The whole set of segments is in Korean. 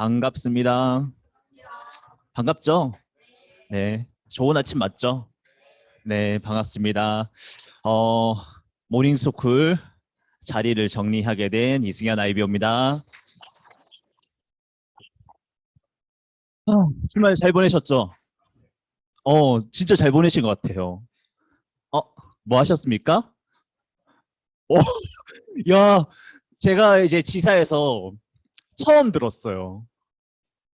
반갑습니다. 반갑죠? 네. 좋은 아침 맞죠? 네, 반갑습니다. 어, 모닝스쿨 자리를 정리하게 된 이승현 아이비오입니다. 아, 주말 잘 보내셨죠? 진짜 잘 보내신 것 같아요. 어, 뭐 하셨습니까? 어, 야, 제가 이제 지사에서 처음 들었어요.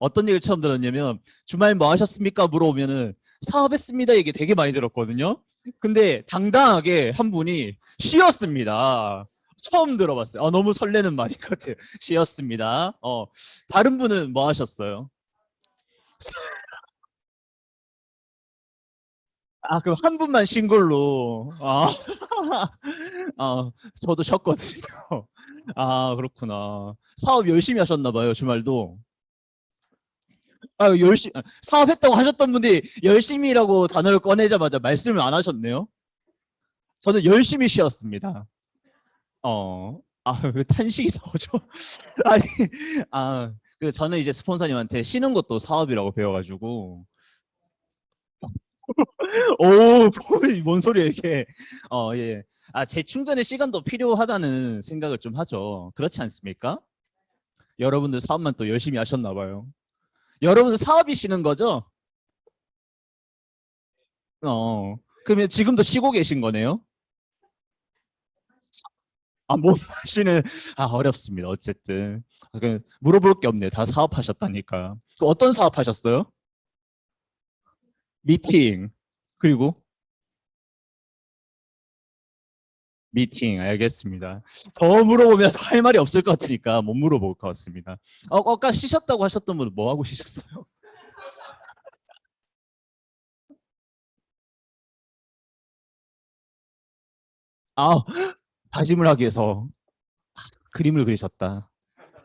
어떤 얘기를 처음 들었냐면 주말 뭐 하셨습니까? 물어보면은 사업했습니다. 얘기 되게 많이 들었거든요. 근데 당당하게 한 분이 쉬었습니다. 처음 들어봤어요. 너무 설레는 말인 것 같아요. 쉬었습니다. 다른 분은 뭐 하셨어요? 그럼 한 분만 쉰 걸로. 아, 저도 쉬었거든요. 그렇구나. 사업 열심히 하셨나 봐요, 주말도. 사업했다고 하셨던 분들이 열심히라고 단어를 꺼내자마자 말씀을 안 하셨네요. 저는 열심히 쉬었습니다. 왜 탄식이 나오죠? 아니, 저는 이제 스폰서님한테 쉬는 것도 사업이라고 배워가지고, 뭔 소리야, 이게. 예. 재충전의 시간도 필요하다는 생각을 좀 하죠. 그렇지 않습니까? 여러분들 사업만 또 열심히 하셨나 봐요. 여러분들 사업이 쉬는 거죠? 그러면 지금도 쉬고 계신 거네요? 뭐 하시는, 어렵습니다. 어쨌든. 물어볼 게 없네. 다 사업하셨다니까. 어떤 사업하셨어요? 미팅. 그리고 미팅. 알겠습니다. 더 물어보면 할 말이 없을 것 같으니까 못 물어볼 것 같습니다. 아까 쉬셨다고 하셨던 분은 뭐 하고 쉬셨어요? 아, 다짐을 하기 위해서 그림을 그리셨다.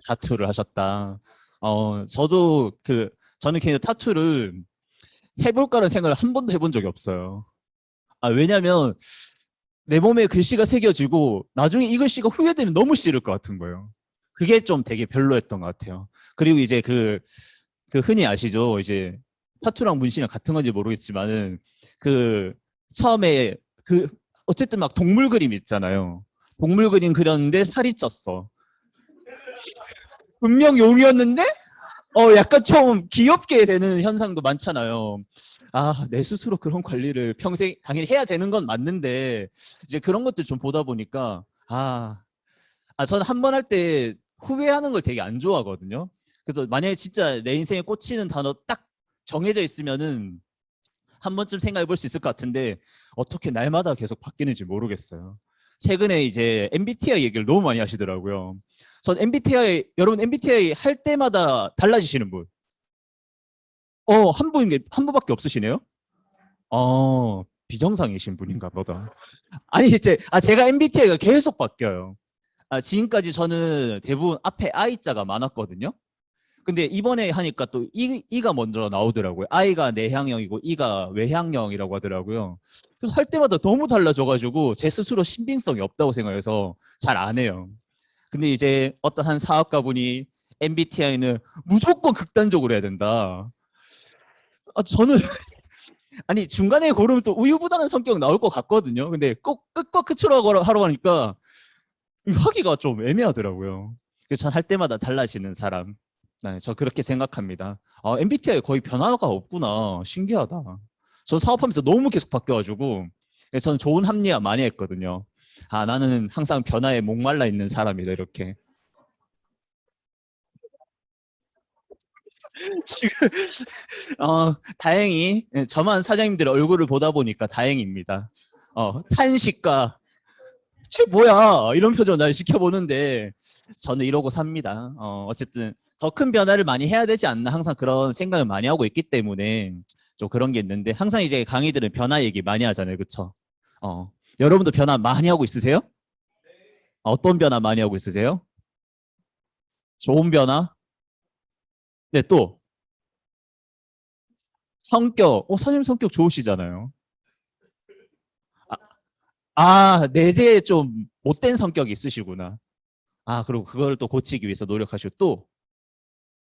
타투를 하셨다. 저는 그냥 타투를 해볼까라는 생각을 한 번도 해본 적이 없어요. 왜냐면 내 몸에 글씨가 새겨지고 나중에 이 글씨가 후회되면 너무 싫을 것 같은 거예요. 그게 좀 되게 별로였던 것 같아요. 그리고 이제 그 흔히 아시죠? 이제 타투랑 문신이랑 같은 건지 모르겠지만은 그 처음에 그 어쨌든 막 동물 그림 있잖아요. 동물 그림 그렸는데 살이 쪘어. 분명 용이었는데 약간 좀 귀엽게 되는 현상도 많잖아요. 내 스스로 그런 관리를 평생 당연히 해야 되는 건 맞는데 이제 그런 것들 좀 보다 보니까 저는 한 번 할 때 후회하는 걸 되게 안 좋아하거든요. 그래서 만약에 진짜 내 인생에 꽂히는 단어 딱 정해져 있으면은 한 번쯤 생각해 볼 수 있을 것 같은데 어떻게 날마다 계속 바뀌는지 모르겠어요. 최근에 이제 MBTI 얘기를 너무 많이 하시더라고요. 전 MBTI, 여러분 MBTI 할 때마다 달라지시는 분. 한 분밖에 없으시네요? 비정상이신 분인가 보다. 아니, 제가 MBTI가 계속 바뀌어요. 지금까지 저는 대부분 앞에 I자가 많았거든요. 근데 이번에 하니까 또 이가 먼저 나오더라고요. I가 내향형이고 E가 외향형이라고 하더라고요. 그래서 할 때마다 너무 달라져가지고 제 스스로 신빙성이 없다고 생각해서 잘 안 해요. 근데 이제 어떤 한 사업가분이 MBTI는 무조건 극단적으로 해야 된다. 저는 아니 중간에 고르면 또 우유부단한 성격 나올 것 같거든요. 근데 꼭 끝과 끝으로 하러 가니까 하기가 좀 애매하더라고요. 그래서 전 할 때마다 달라지는 사람. 네, 저 그렇게 생각합니다. MBTI 거의 변화가 없구나. 신기하다. 저 사업하면서 너무 계속 바뀌어가지고 저는 좋은 합리화 많이 했거든요. 나는 항상 변화에 목말라 있는 사람이다 이렇게. 지금 다행히 저만 사장님들 얼굴을 보다 보니까 다행입니다. 탄식과 쟤 뭐야 이런 표정 날 지켜보는데 저는 이러고 삽니다. 어쨌든 더 큰 변화를 많이 해야 되지 않나 항상 그런 생각을 많이 하고 있기 때문에 좀 그런 게 있는데 항상 이제 강의들은 변화 얘기 많이 하잖아요. 그쵸? 여러분도 변화 많이 하고 있으세요? 어떤 변화 많이 하고 있으세요? 좋은 변화? 네, 또 성격. 사장님 성격 좋으시잖아요. 내재에 좀 못된 성격이 있으시구나. 그리고 그걸 또 고치기 위해서 노력하시고 또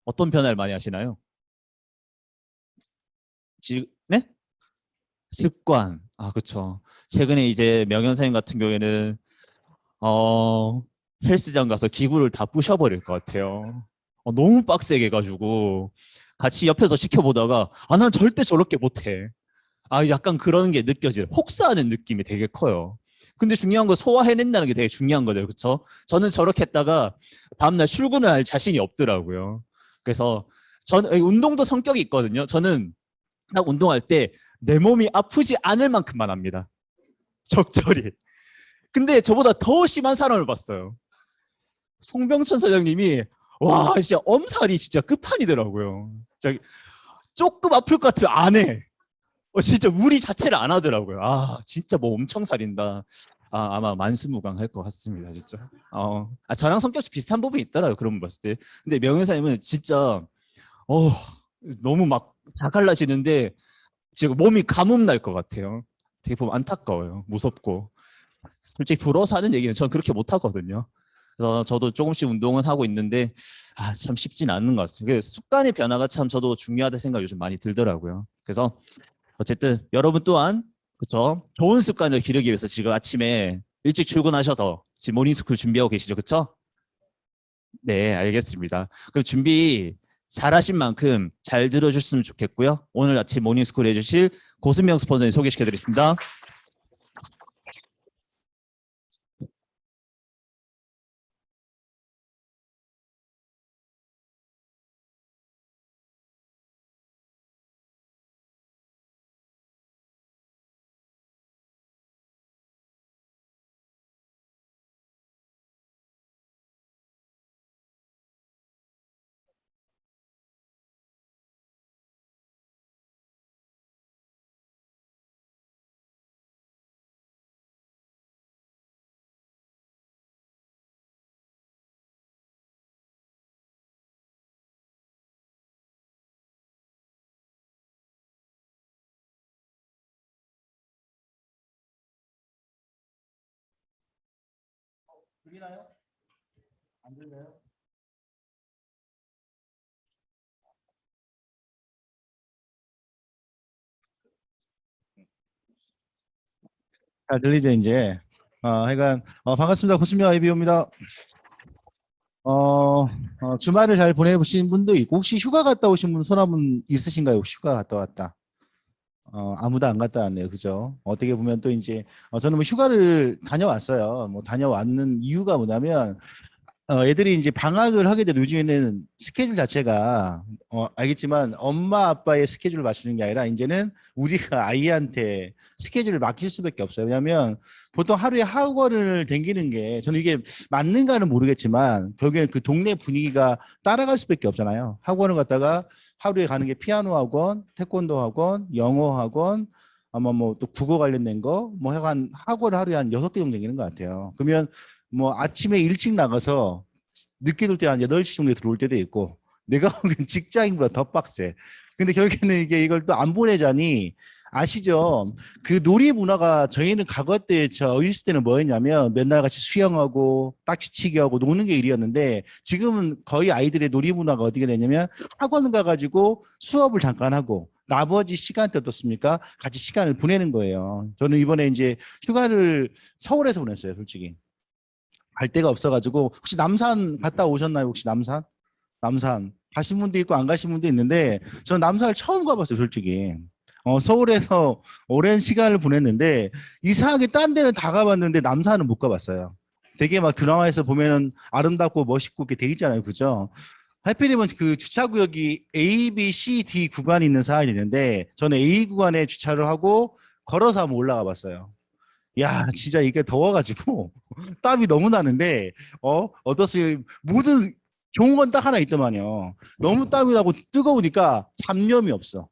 어떤 변화를 많이 하시나요? 네? 습관. 아, 그쵸. 최근에 이제 명현사님 같은 경우에는 어, 헬스장 가서 기구를 다 부셔버릴 것 같아요. 너무 빡세게 해가지고 같이 옆에서 지켜보다가 난 절대 저렇게 못해. 약간 그런 게 느껴져요. 혹사하는 느낌이 되게 커요. 근데 중요한 건 소화해낸다는 게 되게 중요한 거죠. 그렇죠? 저는 저렇게 했다가 다음날 출근을 할 자신이 없더라고요. 그래서 저는 운동도 성격이 있거든요. 저는 딱 운동할 때 내 몸이 아프지 않을 만큼만 합니다. 적절히. 근데 저보다 더 심한 사람을 봤어요. 송병천 사장님이 와 진짜 엄살이 진짜 끝판이더라고요. 진짜 조금 아플 것 같으면 안 해. 진짜 무리 자체를 안 하더라고요. 진짜 뭐 엄청 살인다. 아마 만수무강할 것 같습니다, 진짜. 저랑 성격이 비슷한 부분이 있더라고요, 그런 거 봤을 때. 근데 명현사님은 진짜, 어, 너무 막 다 갈라지는데, 지금 몸이 가뭄 날 것 같아요. 되게 보면 안타까워요. 무섭고. 솔직히 불어서 하는 얘기는 전 그렇게 못 하거든요. 그래서 저도 조금씩 운동은 하고 있는데, 참 쉽진 않은 것 같습니다. 습관의 변화가 참 저도 중요하다 생각이 요즘 많이 들더라고요. 그래서 어쨌든 여러분 또한 그쵸? 좋은 습관을 기르기 위해서 지금 아침에 일찍 출근하셔서 지금 모닝스쿨 준비하고 계시죠, 그쵸? 네, 알겠습니다. 그럼 준비 잘하신 만큼 잘 들어주셨으면 좋겠고요. 오늘 아침 모닝스쿨 해주실 고순명 스폰서님 소개시켜드리겠습니다. 들리나요? 안 들려요? 잘 들리죠, 이제. 하여간, 반갑습니다. 고수명 아이비오입니다. 주말을 잘 보내보신 분도 있고, 혹시 휴가 갔다 오신 분 손 한 분 있으신가요? 혹시 휴가 갔다 왔다. 아무도 안 갔다 왔네요. 그죠? 어떻게 보면 또 이제, 저는 뭐 휴가를 다녀왔어요. 뭐 다녀왔는 이유가 뭐냐면, 애들이 이제 방학을 하게 돼도 요즘에는 스케줄 자체가 알겠지만 엄마 아빠의 스케줄을 맞추는 게 아니라 이제는 우리가 아이한테 스케줄을 맡길 수밖에 없어요. 왜냐하면 보통 하루에 학원을 댕기는 게 저는 이게 맞는가는 모르겠지만 결국엔 그 동네 분위기가 따라갈 수밖에 없잖아요. 학원을 갔다가 하루에 가는 게 피아노 학원, 태권도 학원, 영어 학원, 아마 뭐 또 국어 관련된 거, 뭐 하여간 학원을 하루에 한 6개 정도 댕기는 것 같아요. 그러면 뭐 아침에 일찍 나가서 늦게 돌 때 한 8시 정도에 들어올 때도 있고 내가 보기엔 직장인보다 더 빡세. 근데 결국에는 이게 이걸 또 안 보내자니 아시죠? 그 놀이 문화가 저희는 과거 때 저 어렸을 때는 뭐였냐면 맨날 같이 수영하고 딱지치기 하고 노는 게 일이었는데 지금은 거의 아이들의 놀이 문화가 어떻게 되냐면 학원 가가지고 수업을 잠깐 하고 나머지 시간대 어떻습니까? 같이 시간을 보내는 거예요. 저는 이번에 이제 휴가를 서울에서 보냈어요, 솔직히. 갈 데가 없어가지고 혹시 남산 갔다 오셨나요? 혹시 남산? 남산 가신 분도 있고 안 가신 분도 있는데 전 남산을 처음 가봤어요, 솔직히. 서울에서 오랜 시간을 보냈는데 이상하게 딴 데는 다 가봤는데 남산은 못 가봤어요. 되게 막 드라마에서 보면은 아름답고 멋있고 이렇게 돼 있잖아요, 그죠? 하필이면 그 주차구역이 A, B, C, D 구간이 있는 사안이 있는데 저는 A 구간에 주차를 하고 걸어서 한번 올라가 봤어요. 야, 진짜 이게 더워가지고 땀이 너무 나는데 어떻습니까? 모든 좋은 건 딱 하나 있더만요. 너무 땀이 나고 뜨거우니까 잡념이 없어.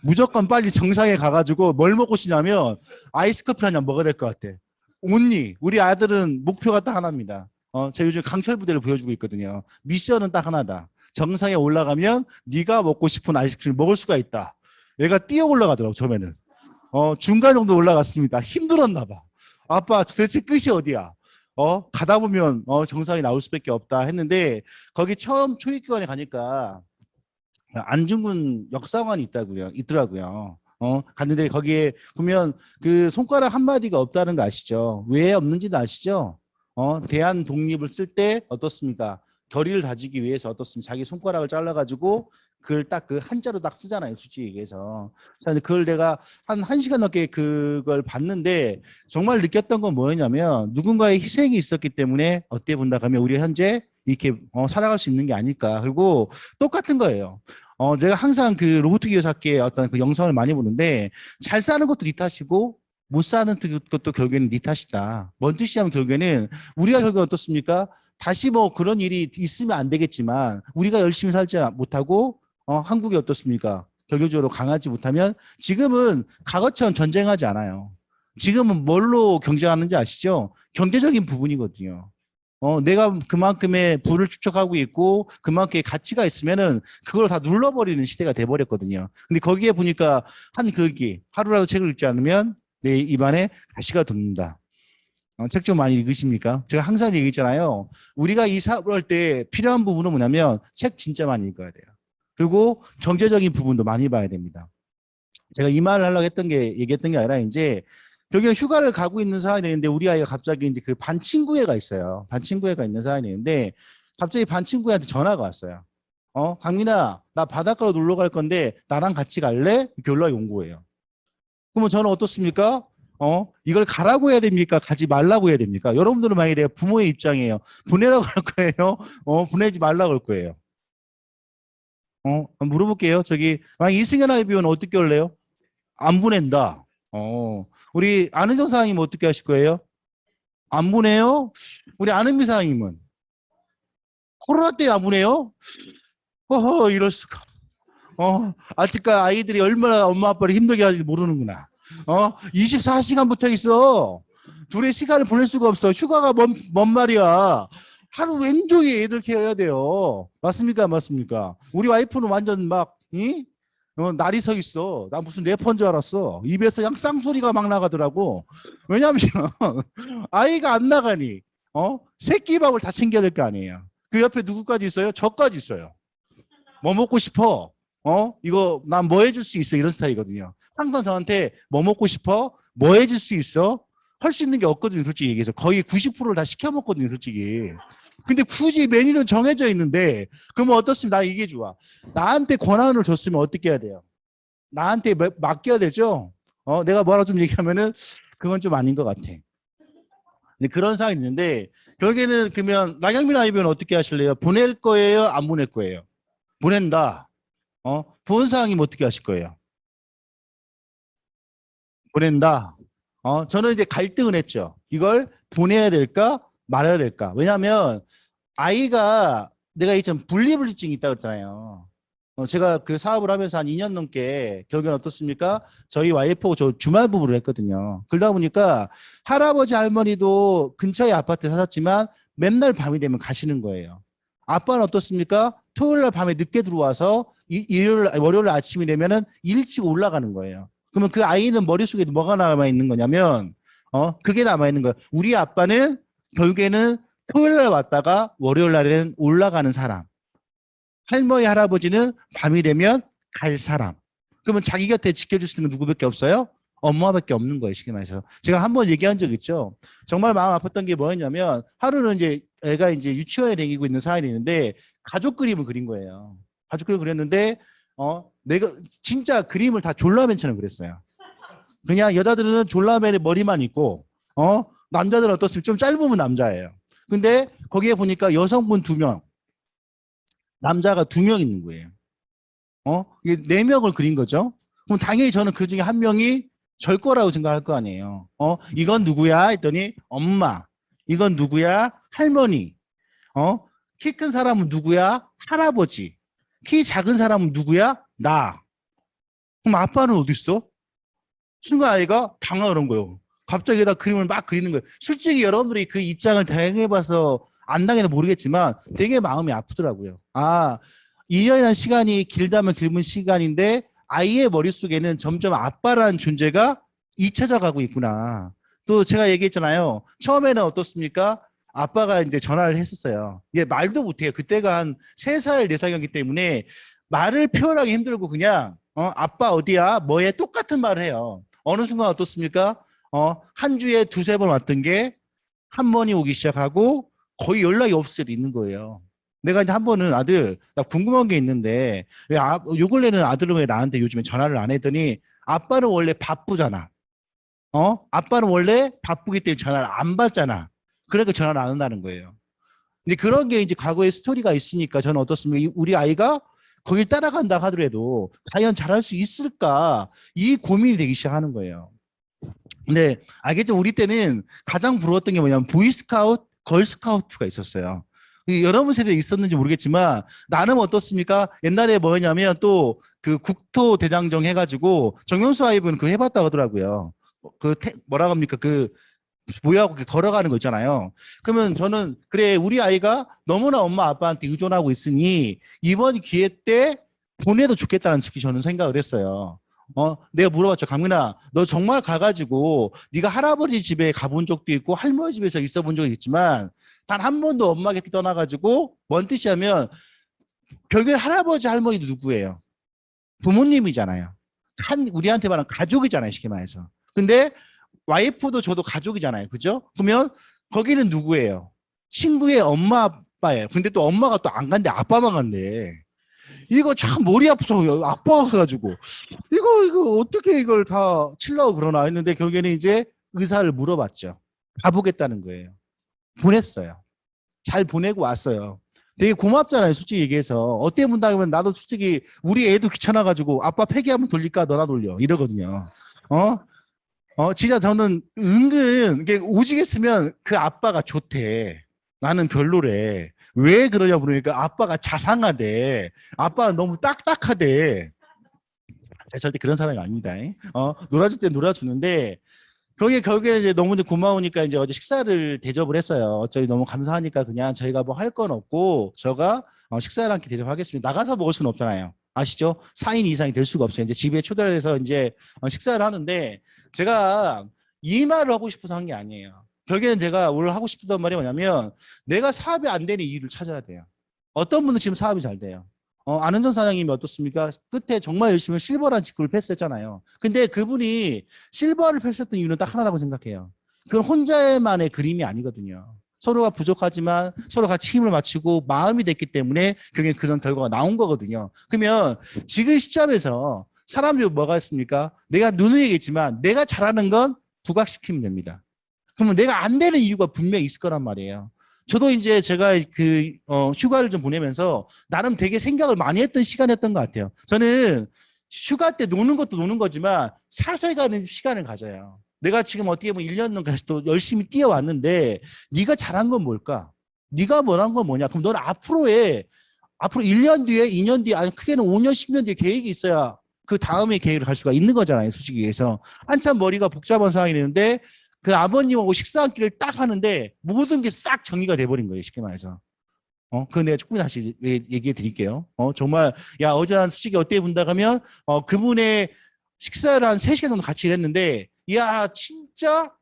무조건 빨리 정상에 가가지고 뭘 먹고 싶냐면 아이스 커피 한 잔 먹어야 될 것 같아. 온리 우리 아들은 목표가 딱 하나입니다. 제가 요즘 강철 부대를 보여주고 있거든요. 미션은 딱 하나다. 정상에 올라가면 네가 먹고 싶은 아이스크림 먹을 수가 있다. 얘가 뛰어 올라가더라고 처음에는. 중간 정도 올라갔습니다. 힘들었나 봐. 아빠 도대체 끝이 어디야? 가다 보면 정상이 나올 수밖에 없다 했는데 거기 처음 초입기관에 가니까 안중근 역사관이 있더라고요. 갔는데 거기에 보면 그 손가락 한마디가 없다는 거 아시죠? 왜 없는지도 아시죠? 대한 독립을 쓸 때 어떻습니까? 결의를 다지기 위해서 어떻습니까? 자기 손가락을 잘라가지고 그걸 딱 그 한자로 딱 쓰잖아요. 솔직히 얘기해서. 자, 그걸 내가 한 1시간 넘게 그걸 봤는데 정말 느꼈던 건 뭐였냐면 누군가의 희생이 있었기 때문에 어떻게 본다 하면 우리 현재 이렇게 살아갈 수 있는 게 아닐까. 그리고 똑같은 거예요. 제가 항상 그 로보트 기여사기의 어떤 그 영상을 많이 보는데 잘 사는 것도 네 탓이고 못 사는 것도 결국에는 네 탓이다. 뭔 뜻이냐면 결국에는 우리가 결국에 어떻습니까? 다시 뭐 그런 일이 있으면 안 되겠지만 우리가 열심히 살지 못하고 한국이 어떻습니까? 결과적으로 강하지 못하면 지금은 과거처럼 전쟁하지 않아요. 지금은 뭘로 경쟁하는지 아시죠? 경제적인 부분이거든요. 내가 그만큼의 부를 축적하고 있고 그만큼의 가치가 있으면은 그걸 다 눌러버리는 시대가 돼버렸거든요. 근데 거기에 보니까 한 글기 하루라도 책을 읽지 않으면 내 입안에 가시가 돋는다. 책 좀 많이 읽으십니까? 제가 항상 얘기했잖아요. 우리가 이 사업을 할 때 필요한 부분은 뭐냐면 책 진짜 많이 읽어야 돼요. 그리고 경제적인 부분도 많이 봐야 됩니다. 제가 이 말을 하려고 얘기했던 게 아니라 이제 결국에 휴가를 가고 있는 상황이 되는데 우리 아이가 갑자기 이제 그 반 친구애가 있어요. 반 친구애가 있는 상황이 되는데 갑자기 반 친구애한테 전화가 왔어요. 강민아, 나 바닷가로 놀러 갈 건데 나랑 같이 갈래? 이렇게 연락이 온 거예요. 그러면 저는 어떻습니까? 이걸 가라고 해야 됩니까? 가지 말라고 해야 됩니까? 여러분들은 만약에 내가 부모의 입장이에요. 보내라고 할 거예요? 보내지 말라고 할 거예요? 물어볼게요. 저기, 만약 이승현 아이비원 어떻게 할래요? 안 보낸다. 우리 안은정 사장님 어떻게 하실 거예요? 안 보내요? 우리 안은미 사장님은? 코로나 때 안 보내요? 이럴 수가. 아직까지 아이들이 얼마나 엄마 아빠를 힘들게 하는지 모르는구나. 24시간 붙어 있어. 둘의 시간을 보낼 수가 없어. 휴가가 뭔 말이야. 하루 왼종일 애들 케어해야 돼요. 맞습니까? 맞습니까? 우리 와이프는 완전 막, 날이 서 있어. 나 무슨 래퍼인 줄 알았어. 입에서 그냥 쌍소리가 막 나가더라고. 왜냐면, 아이가 안 나가니, 새끼 밥을 다 챙겨야 될 거 아니에요. 그 옆에 누구까지 있어요? 저까지 있어요. 뭐 먹고 싶어? 이거 난 뭐 해줄 수 있어? 이런 스타일이거든요. 항상 저한테 뭐 먹고 싶어? 뭐 해줄 수 있어? 할 수 있는 게 없거든요. 솔직히 얘기해서. 거의 90%를 다 시켜 먹거든요. 솔직히. 근데 굳이 메뉴는 정해져 있는데 그러면 어떻습니까? 나 이게 좋아. 나한테 권한을 줬으면 어떻게 해야 돼요? 나한테 맡겨야 되죠? 내가 뭐라고 좀 얘기하면은 그건 좀 아닌 것 같아. 근데 그런 상황이 있는데 결국에는 그러면 나경민 아이비는 어떻게 하실래요? 보낼 거예요? 안 보낼 거예요? 보낸다. 본 상황이면 어떻게 하실 거예요? 보낸다. 저는 이제 갈등을 했죠. 이걸 보내야 될까? 말아야 될까? 왜냐하면 아이가 내가 이전 분리불리증이 있다고 그랬잖아요. 제가 그 사업을 하면서 한 2년 넘게 결국엔 어떻습니까? 저희 와이프하고 저 주말 부부를 했거든요. 그러다 보니까 할아버지 할머니도 근처에 아파트에 사셨지만 맨날 밤이 되면 가시는 거예요. 아빠는 어떻습니까? 토요일 날 밤에 늦게 들어와서 월요일 아침이 되면은 일찍 올라가는 거예요. 그러면 그 아이는 머릿속에 뭐가 남아 있는 거냐면 그게 남아 있는 거예요. 우리 아빠는 결국에는 토요일 날 왔다가 월요일 날에는 올라가는 사람. 할머니 할아버지는 밤이 되면 갈 사람. 그러면 자기 곁에 지켜줄 수 있는 건 누구밖에 없어요? 엄마밖에 없는 거예요. 쉽게 말해서. 제가 한번 얘기한 적 있죠. 정말 마음 아팠던 게 뭐였냐면 하루는 이제 애가 이제 유치원에 다니고 있는 사연이 있는데 가족 그림을 그린 거예요. 가족 그림을 그렸는데 내가 진짜 그림을 다 졸라맨처럼 그랬어요. 그냥 여자들은 졸라맨의 머리만 있고 남자들은 어떻습니까? 좀 짧으면 남자예요. 근데 거기에 보니까 여성분 2명, 남자가 2명 있는 거예요. 이게 4명을 그린 거죠. 그럼 당연히 저는 그 중에 한 명이 절 거라고 생각할 거 아니에요. 이건 누구야? 했더니 엄마. 이건 누구야? 할머니. 키 큰 사람은 누구야? 할아버지. 키 작은 사람은 누구야? 나. 그럼 아빠는 어디 있어? 순간 아이가 당황을 한 거예요. 갑자기 다 그림을 막 그리는 거예요. 솔직히 여러분들이 그 입장을 당해봐서 안 당해도 모르겠지만 되게 마음이 아프더라고요. 2년이라는 시간이 길다면 길은 시간인데 아이의 머릿속에는 점점 아빠라는 존재가 잊혀져 가고 있구나. 또 제가 얘기했잖아요. 처음에는 어떻습니까? 아빠가 이제 전화를 했었어요. 이게 말도 못해요. 그때가 한 3살, 4살이었기 때문에 말을 표현하기 힘들고 그냥 아빠 어디야? 뭐해? 똑같은 말을 해요. 어느 순간 어떻습니까? 한 주에 2-3번 왔던 게 한 번이 오기 시작하고 거의 연락이 없을 때도 있는 거예요. 내가 이제 한 번은 아들, 나 궁금한 게 있는데 요 근래는 아들은 왜 나한테 요즘에 전화를 안 했더니 아빠는 원래 바쁘잖아. 아빠는 원래 바쁘기 때문에 전화를 안 받잖아. 그러니까 전화를 안 한다는 거예요. 근데 그런 게 이제 과거의 스토리가 있으니까 저는 어떻습니까? 우리 아이가 거길 따라간다 하더라도 과연 잘할 수 있을까? 이 고민이 되기 시작하는 거예요. 근데 알겠죠? 우리 때는 가장 부러웠던 게 뭐냐면 보이스카우트, 걸스카우트가 있었어요. 여러분 세대에 있었는지 모르겠지만 나는 어떻습니까? 옛날에 뭐냐면 또 그 국토대장정 해가지고 정명수 아이브는 그거 해봤다고 하더라고요. 뭐라고 합니까? 그 뭐하고 걸어가는 거 있잖아요. 그러면 저는 그래 우리 아이가 너무나 엄마 아빠한테 의존하고 있으니 이번 기회 때 보내도 좋겠다는 특히 저는 생각을 했어요. 내가 물어봤죠. 강민아, 너 정말 가가지고 네가 할아버지 집에 가본 적도 있고 할머니 집에서 있어 본 적이 있지만 단 한 번도 엄마 곁에 떠나가지고 뭔 뜻이냐면 결국엔 할아버지 할머니도 누구예요? 부모님이잖아요. 우리한테 말하는 가족이잖아요. 쉽게 말해서. 근데 와이프도 저도 가족이잖아요. 그죠? 그러면 거기는 누구예요? 친구의 엄마 아빠예요. 근데 또 엄마가 또 안 간대. 아빠만 간대. 이거 참 머리 아프죠. 아빠가 가가지고 이거 어떻게 이걸 다 치려고 그러나 했는데 결국에는 이제 의사를 물어봤죠. 가보겠다는 거예요. 보냈어요. 잘 보내고 왔어요. 되게 고맙잖아요. 솔직히 얘기해서. 어떻게 본다면 나도 솔직히 우리 애도 귀찮아가지고 아빠 폐기하면 돌릴까 너나 돌려 이러거든요. 진짜 저는 은근 이게 오지겠으면 그 아빠가 좋대. 나는 별로래. 왜 그러냐 물으니까 아빠가 자상하대. 아빠가 너무 딱딱하대. 제가 절대 그런 사람이 아닙니다. 놀아줄 때 놀아주는데 거기에 결국에는 이제 너무 고마우니까 이제 어제 식사를 대접을 했어요. 어차피 너무 감사하니까 그냥 저희가 뭐 할 건 없고 제가 식사를 함께 대접하겠습니다. 나가서 먹을 수는 없잖아요. 아시죠? 4인 이상이 될 수가 없어요. 이제 집에 초대를 해서 이제 식사를 하는데 제가 이 말을 하고 싶어서 한 게 아니에요. 결국에는 제가 오늘 하고 싶었던 말이 뭐냐면 내가 사업이 안 되는 이유를 찾아야 돼요. 어떤 분은 지금 사업이 잘 돼요. 안은정 사장님이 어떻습니까? 끝에 정말 열심히 실버란 직구를 패스했잖아요. 근데 그분이 실버를 패스했던 이유는 딱 하나라고 생각해요. 그건 혼자만의 그림이 아니거든요. 서로가 부족하지만 서로 같이 힘을 맞추고 마음이 됐기 때문에 결국엔 그런 결과가 나온 거거든요. 그러면 지금 시점에서 사람들이 뭐가 있습니까? 내가 누누이 얘기했지만 내가 잘하는 건 부각시키면 됩니다. 그러면 내가 안 되는 이유가 분명히 있을 거란 말이에요. 저도 이제 제가 휴가를 좀 보내면서 나름 되게 생각을 많이 했던 시간이었던 것 같아요. 저는 휴가 때 노는 것도 노는 거지만 살살 가는 시간을 가져요. 내가 지금 어떻게 보면 1년 가서 또 열심히 뛰어왔는데 네가 잘한 건 뭘까? 네가 뭐란 건 뭐냐? 그럼 넌 앞으로 1년 뒤에 2년 뒤에 아니 크게는 5년 10년 뒤에 계획이 있어야 그 다음에 계획을 갈 수가 있는 거잖아요. 솔직히 얘기해서 한참 머리가 복잡한 상황이 있는데 그 아버님하고 식사 한 끼를 딱 하는데 모든 게 싹 정리가 돼버린 거예요. 쉽게 말해서. 그건 내가 조금 다시 얘기해 드릴게요. 정말, 야, 어제 난 솔직히 어떻게 본다 하면, 그분의 식사를 한 3시간 정도 같이 일했는데, 야, 진짜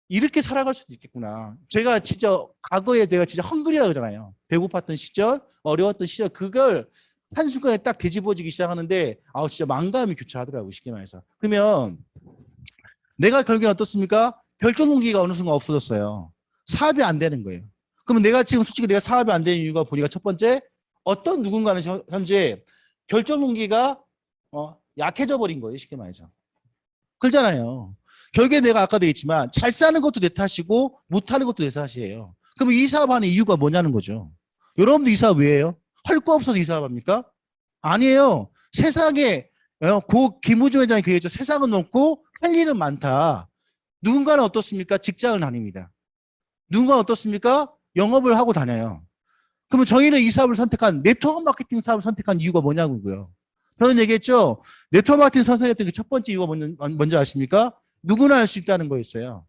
이렇게 살아갈 수도 있겠구나. 제가 진짜 과거에 내가 진짜 헝그리라고 그러잖아요. 배고팠던 시절, 어려웠던 시절, 그걸 한순간에 딱 뒤집어지기 시작하는데, 진짜 만감이 교차하더라고요. 쉽게 말해서. 그러면 내가 결국엔 어떻습니까? 결정동기가 어느 순간 없어졌어요. 사업이 안 되는 거예요. 그러면 내가 지금 솔직히 내가 사업이 안 되는 이유가 보니까 첫 번째, 어떤 누군가는 현재 결정동기가 약해져 버린 거예요. 쉽게 말해서. 그렇잖아요. 결국에 내가 아까도 얘기했지만 잘 사는 것도 내 탓이고 못하는 것도 내 탓이에요. 그러면 이 사업하는 이유가 뭐냐는 거죠. 여러분도 이 사업 왜 해요? 할 거 없어서 이 사업합니까? 아니에요. 세상에 김우중 회장이 그 얘기했죠. 세상은 넓고 할 일은 많다. 누군가는 어떻습니까? 직장을 다닙니다. 누군가는 어떻습니까? 영업을 하고 다녀요. 그러면 저희는 이 사업을 선택한 네트워크 마케팅 사업을 선택한 이유가 뭐냐고요. 저는 얘기했죠. 네트워크 마케팅 선택했던 그 첫 번째 이유가 뭔지 아십니까? 누구나 할 수 있다는 거였어요.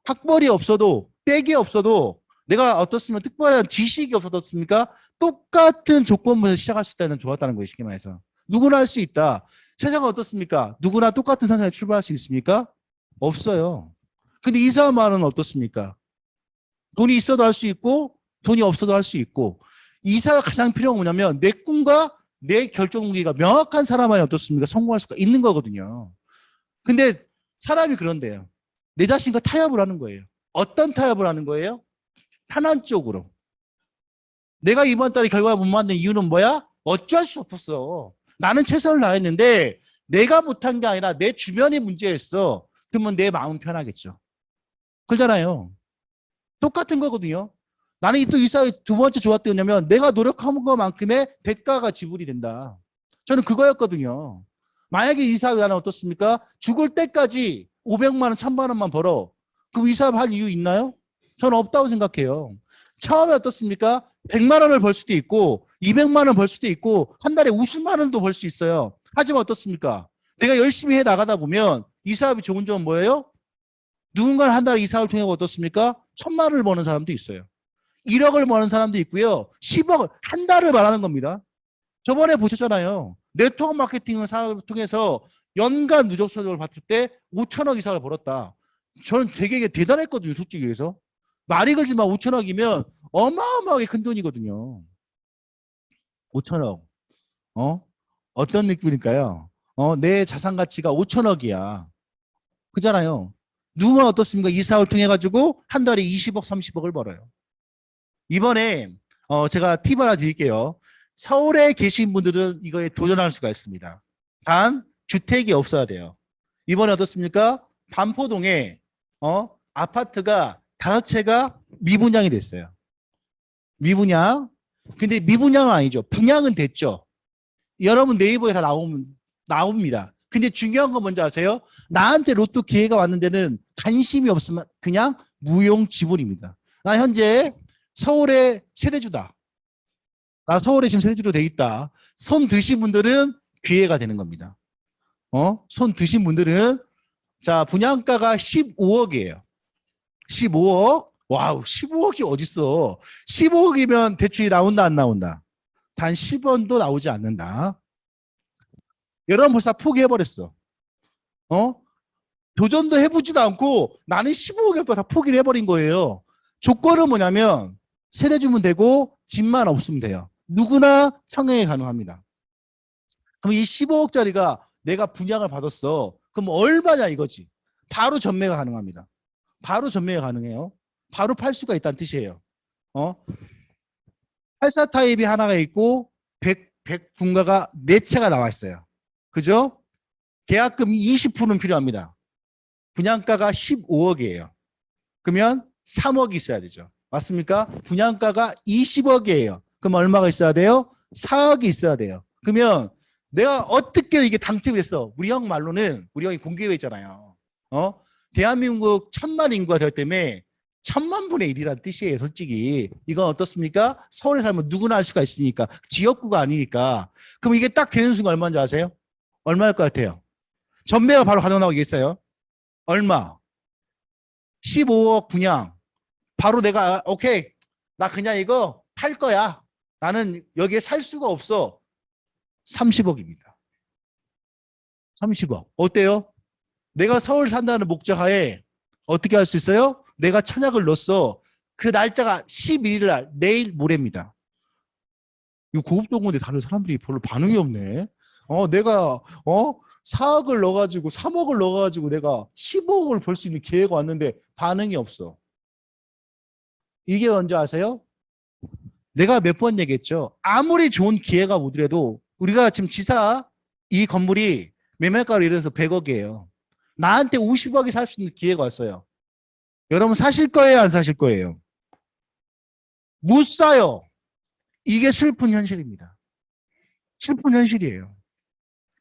학벌이 없어도 백이 없어도 내가 어떻습니까? 특별한 지식이 없어도 어떻습니까? 똑같은 조건부에서 시작할 수 있다는 좋았다는 거예요. 쉽게 말해서. 누구나 할 수 있다. 세상은 어떻습니까? 누구나 똑같은 세상에 출발할 수 있습니까? 없어요. 근데 이사업 말은 어떻습니까? 돈이 있어도 할 수 있고 돈이 없어도 할 수 있고 이사가 가장 필요한 건 뭐냐면 내 꿈과 내 결정무기가 명확한 사람만이 어떻습니까? 성공할 수가 있는 거거든요. 근데 사람이 그런데요. 내 자신과 타협을 하는 거예요. 어떤 타협을 하는 거예요? 편한 쪽으로. 내가 이번 달에 결과가 못 만든 이유는 뭐야? 어쩔 수 없었어. 나는 최선을 다했는데 내가 못한 게 아니라 내 주변이 문제였어. 그러면 내 마음 편하겠죠. 그러잖아요. 똑같은 거거든요. 나는 또 이사의 두 번째 좋았던 게 뭐냐면 내가 노력한 것만큼의 대가가 지불이 된다. 저는 그거였거든요. 만약에 이 사업이 나는 어떻습니까? 죽을 때까지 500만 원, 1000만 원만 벌어. 그럼 이 사업 할 이유 있나요? 저는 없다고 생각해요. 처음에 어떻습니까? 100만 원을 벌 수도 있고 200만 원 벌 수도 있고 한 달에 50만 원도 벌 수 있어요. 하지만 어떻습니까? 내가 열심히 해 나가다 보면 이 사업이 좋은 점은 뭐예요? 누군가는 한 달에 이 사업을 통해 어떻습니까? 1000만 원을 버는 사람도 있어요. 1억을 버는 사람도 있고요. 10억, 한 달을 말하는 겁니다. 저번에 보셨잖아요. 네트워크 마케팅 사업을 통해서 연간 누적 수익을 봤을 때 5천억 이상을 벌었다. 저는 되게 대단했거든요. 솔직히 얘기해서. 말이 걸지만 5천억이면 어마어마하게 큰 돈이거든요. 5천억. 어떤 느낌일까요? 내 자산 가치가 5천억이야. 그잖아요. 누구는 어떻습니까? 이 사업을 통해 가지고 한 달에 20억, 30억을 벌어요. 이번에 제가 팁 하나 드릴게요. 서울에 계신 분들은 이거에 도전할 수가 있습니다. 단 주택이 없어야 돼요. 이번에 어떻습니까? 반포동에 아파트가 5채가 미분양이 됐어요. 미분양. 근데 미분양은 아니죠. 분양은 됐죠. 여러분 네이버에 다 나옵니다. 근데 중요한 건 뭔지 아세요? 나한테 로또 기회가 왔는 데는 관심이 없으면 그냥 무용 지불입니다. 나 현재 서울의 세대주다. 나 서울에 지금 세대주로 돼 있다. 손 드신 분들은 기회가 되는 겁니다. 손 드신 분들은 자 분양가가 15억이에요. 15억. 와우, 15억이 어딨어. 15억이면 대출이 나온다 안 나온다. 단 10원도 나오지 않는다. 여러분 벌써 포기해버렸어. 도전도 해보지도 않고 나는 15억이 없다 다 포기를 해버린 거예요. 조건은 뭐냐면 세대 주면 되고 집만 없으면 돼요. 누구나 청약이 가능합니다. 그럼 이 15억짜리가 내가 분양을 받았어. 그럼 얼마냐 이거지. 바로 전매가 가능합니다. 바로 전매가 가능해요. 바로 팔 수가 있다는 뜻이에요. 84 타입이 하나가 있고 100 분가가 4채가 나와 있어요. 그죠? 계약금 20%는 필요합니다. 분양가가 15억이에요. 그러면 3억이 있어야 되죠. 맞습니까? 분양가가 20억이에요. 그럼 얼마가 있어야 돼요? 4억이 있어야 돼요. 그러면 내가 어떻게 이게 당첨이 됐어? 우리 형 말로는 우리 형이 공개회 있잖아요. 대한민국 1000만 인구가 될 때문에 1000만 분의 1이라는 뜻이에요. 솔직히 이건 어떻습니까? 서울에 살면 누구나 할 수가 있으니까 지역구가 아니니까. 그럼 이게 딱 되는 순간 얼마인지 아세요? 얼마일 것 같아요? 전매가 바로 가능하다고 얘기했어요. 얼마? 15억 분양. 바로 내가 오케이 나 그냥 이거 팔 거야. 나는 여기에 살 수가 없어. 30억입니다. 30억. 어때요? 내가 서울 산다는 목적하에 어떻게 할 수 있어요? 내가 청약을 넣었어. 그 날짜가 11일 날 내일 모레입니다. 이거 고급 정보인데 다른 사람들이 별로 반응이 없네. 내가 4억을 넣어가지고 3억을 넣어가지고 내가 15억을 벌 수 있는 기회가 왔는데 반응이 없어. 이게 뭔지 아세요? 내가 몇 번 얘기했죠. 아무리 좋은 기회가 오더라도 우리가 지금 지사 이 건물이 매매가로 예를 들어서 100억이에요. 나한테 50억이 살 수 있는 기회가 왔어요. 여러분 사실 거예요? 안 사실 거예요? 못 사요. 이게 슬픈 현실입니다. 슬픈 현실이에요.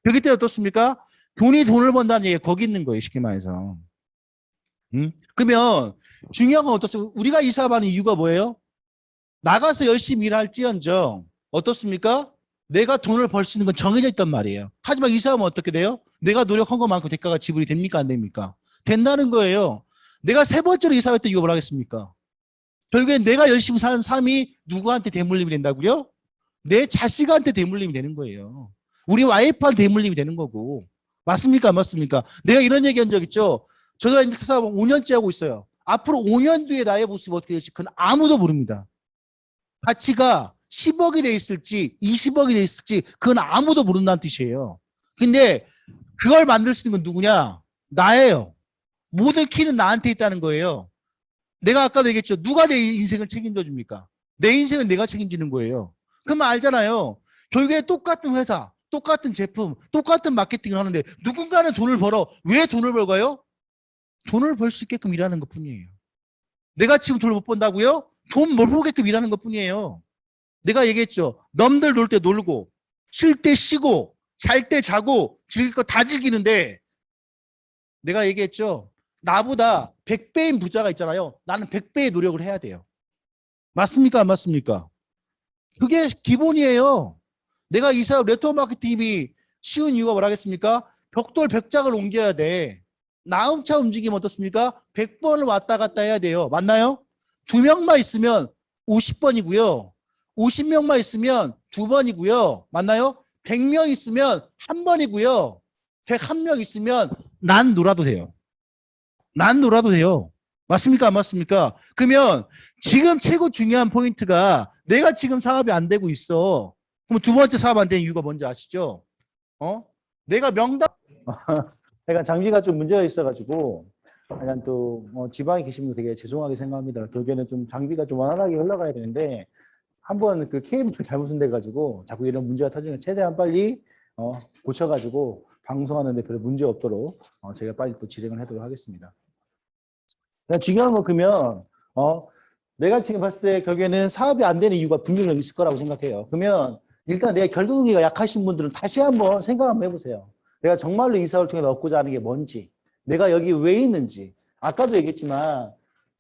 그렇기 때문에 어떻습니까? 돈을 번다는 얘기가 거기 있는 거예요. 쉽게 말해서. 그러면 중요한 건 어떻습니까? 우리가 이 사업하는 이유가 뭐예요? 나가서 열심히 일할지언정 어떻습니까? 내가 돈을 벌 수 있는 건 정해져 있단 말이에요. 하지만 이 사업은 어떻게 돼요? 내가 노력한 것만큼 대가가 지불이 됩니까? 안 됩니까? 된다는 거예요. 내가 세 번째로 이 사업했던 이유가 뭐라겠습니까? 결국엔 내가 열심히 사는 삶이 누구한테 대물림이 된다고요? 내 자식한테 대물림이 되는 거예요. 우리 와이프한테 대물림이 되는 거고. 맞습니까? 안 맞습니까? 내가 이런 얘기 한 적 있죠? 저도 엔젤 사업 5년째 하고 있어요. 앞으로 5년 뒤에 나의 모습이 어떻게 될지 그건 아무도 모릅니다. 가치가 10억이 돼 있을지 20억이 돼 있을지 그건 아무도 모른다는 뜻이에요. 근데 그걸 만들 수 있는 건 누구냐? 나예요. 모든 키는 나한테 있다는 거예요. 내가 아까도 얘기했죠. 누가 내 인생을 책임져 줍니까? 내 인생은 내가 책임지는 거예요. 그러면 알잖아요. 결국에 똑같은 회사, 똑같은 제품, 똑같은 마케팅을 하는데 누군가는 돈을 벌어. 왜 돈을 벌까요? 돈을 벌 수 있게끔 일하는 것 뿐이에요. 내가 지금 돈을 못 번다고요? 돈 못 벌게끔 일하는 것 뿐이에요. 내가 얘기했죠. 남들 놀 때 놀고, 쉴 때 쉬고, 잘 때 자고, 즐길 거 다 즐기는데 내가 얘기했죠. 나보다 100배인 부자가 있잖아요. 나는 100배의 노력을 해야 돼요. 맞습니까? 안 맞습니까? 그게 기본이에요. 내가 이 사업 네트워크 마케팅이 쉬운 이유가 뭐라겠습니까? 벽돌 100장을 옮겨야 돼. 나음차 움직이면 어떻습니까? 100번을 왔다 갔다 해야 돼요. 맞나요? 2명만 있으면 50번이고요. 50명만 있으면 2번이고요. 맞나요? 100명 있으면 1번이고요. 101명 있으면 난 놀아도 돼요. 난 놀아도 돼요. 맞습니까? 안 맞습니까? 그러면 지금 최고 중요한 포인트가 내가 지금 사업이 안 되고 있어. 그럼 두 번째 사업 안 되는 이유가 뭔지 아시죠? 내가 명당 약간 장비가 좀 문제가 있어가지고 약간 또 지방에 계신 분 되게 죄송하게 생각합니다. 결국에는 좀 장비가 좀 원활하게 흘러가야 되는데 한번 그 케이블을 잘못 선대가지고 자꾸 이런 문제가 터지면 최대한 빨리 고쳐가지고 방송하는데 별 문제 없도록 제가 빨리 또 진행을 하도록 하겠습니다. 중요한 건 그러면 내가 지금 봤을 때 결국에는 사업이 안 되는 이유가 분명히 있을 거라고 생각해요. 그러면 일단 내가 결동력이 약하신 분들은 다시 한번 생각 한번 해보세요. 내가 정말로 이 사업을 통해 얻고자 하는 게 뭔지, 내가 여기 왜 있는지. 아까도 얘기했지만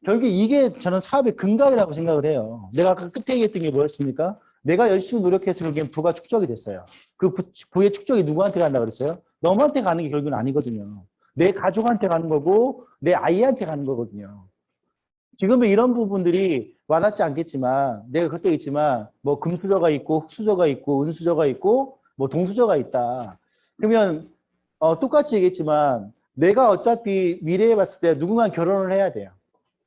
결국 이게 저는 사업의 근간이라고 생각을 해요. 내가 아까 끝에 얘기했던 게 뭐였습니까? 내가 열심히 노력해서 결국엔 부가 축적이 됐어요. 그 부의 축적이 누구한테 간다고 그랬어요? 너한테 가는 게 결국은 아니거든요. 내 가족한테 가는 거고 내 아이한테 가는 거거든요. 지금은 이런 부분들이 와닿지 않겠지만 내가 그때 있지만 뭐 금수저가 있고 흑수저가 있고 은수저가 있고 뭐 동수저가 있다. 그러면 똑같이 얘기했지만 내가 어차피 미래에 봤을 때 누군가 결혼을 해야 돼요.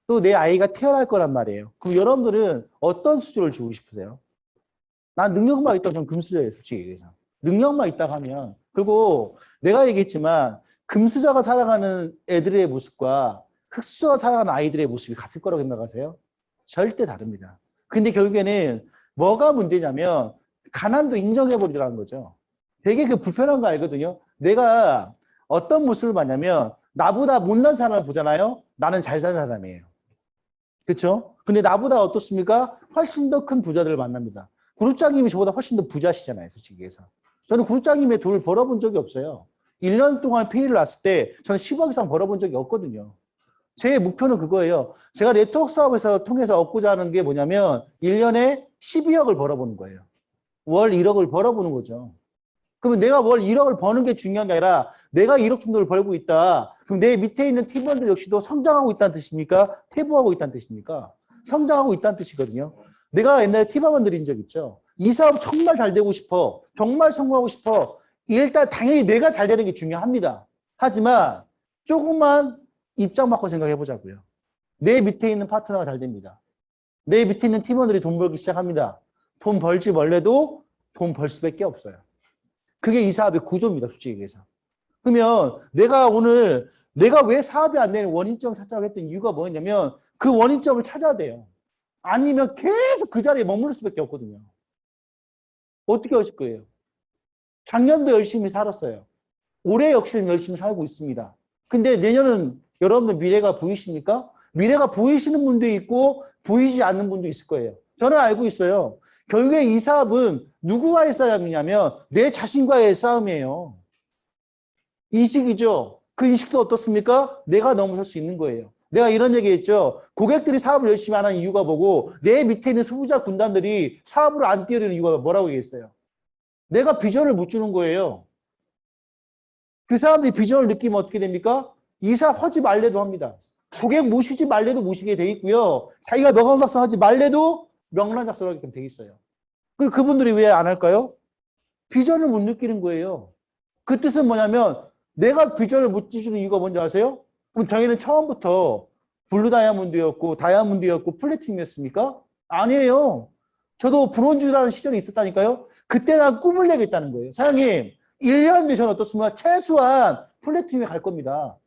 또 내 아이가 태어날 거란 말이에요. 그럼 여러분들은 어떤 수저를 주고 싶으세요? 난 능력만 있다고 저는 금수저예요. 솔직히 얘기해서. 능력만 있다고 하면. 그리고 내가 얘기했지만 금수저가 살아가는 애들의 모습과 흑수저가 살아가는 아이들의 모습이 같을 거라고 생각하세요? 절대 다릅니다. 근데 결국에는 뭐가 문제냐면 가난도 인정해버리라는 거죠. 되게 그 불편한 거 알거든요. 내가 어떤 모습을 봤냐면 나보다 못난 사람을 보잖아요. 나는 잘 사는 사람이에요. 그렇죠? 근데 나보다 어떻습니까? 훨씬 더 큰 부자들을 만납니다. 그룹장님이 저보다 훨씬 더 부자시잖아요. 솔직히 해서. 저는 그룹장님의 돈을 벌어본 적이 없어요. 1년 동안 페이를 놨을 때 저는 10억 이상 벌어본 적이 없거든요. 제 목표는 그거예요. 제가 네트워크 사업에서 통해서 얻고자 하는 게 뭐냐면 1년에 12억을 벌어보는 거예요. 월 1억을 벌어보는 거죠. 그러면 내가 월 1억을 버는 게 중요한 게 아니라 내가 1억 정도를 벌고 있다. 그럼 내 밑에 있는 팀원들 역시도 성장하고 있다는 뜻입니까? 퇴보하고 있다는 뜻입니까? 성장하고 있다는 뜻이거든요. 내가 옛날에 팁 한번 드린 적 있죠. 이 사업 정말 잘 되고 싶어. 정말 성공하고 싶어. 일단 당연히 내가 잘 되는 게 중요합니다. 하지만 조금만 입장 바꿔 생각해 보자고요. 내 밑에 있는 파트너가 잘 됩니다. 내 밑에 있는 팀원들이 돈 벌기 시작합니다. 돈 벌지 원래도 돈 벌 수밖에 없어요. 그게 이 사업의 구조입니다. 솔직히 얘기해서. 그러면 내가 오늘 내가 왜 사업이 안 되는 원인점을 찾자고 했던 이유가 뭐였냐면 그 원인점을 찾아야 돼요. 아니면 계속 그 자리에 머무를 수밖에 없거든요. 어떻게 하실 거예요? 작년도 열심히 살았어요. 올해 역시 열심히 살고 있습니다. 근데 내년은 여러분들 미래가 보이십니까? 미래가 보이시는 분도 있고 보이지 않는 분도 있을 거예요. 저는 알고 있어요. 결국에 이 사업은 누구와의 싸움이냐면 내 자신과의 싸움이에요. 인식이죠. 그 인식도 어떻습니까? 내가 넘어설 수 있는 거예요. 내가 이런 얘기했죠. 고객들이 사업을 열심히 하는 이유가 뭐고 내 밑에 있는 소비자 군단들이 사업을 안 뛰어드는 이유가 뭐라고 얘기했어요? 내가 비전을 못 주는 거예요. 그 사람들이 비전을 느끼면 어떻게 됩니까? 이 사업 하지 말래도 합니다. 고객 모시지 말래도 모시게 돼 있고요. 자기가 명함 작성하지 말래도 명함 작성하게 돼 있어요. 그분들이 왜 안 할까요? 비전을 못 느끼는 거예요. 그 뜻은 뭐냐면 내가 비전을 못 주는 이유가 뭔지 아세요? 그럼 저희는 처음부터 블루 다이아몬드였고 다이아몬드였고 플래티넘이었습니까? 아니에요. 저도 브론즈라는 시절이 있었다니까요. 그때 난 꿈을 내겠다는 거예요. 사장님, 1년 뒤에 저는 어떻습니까? 최소한 플래티넘에 갈 겁니다.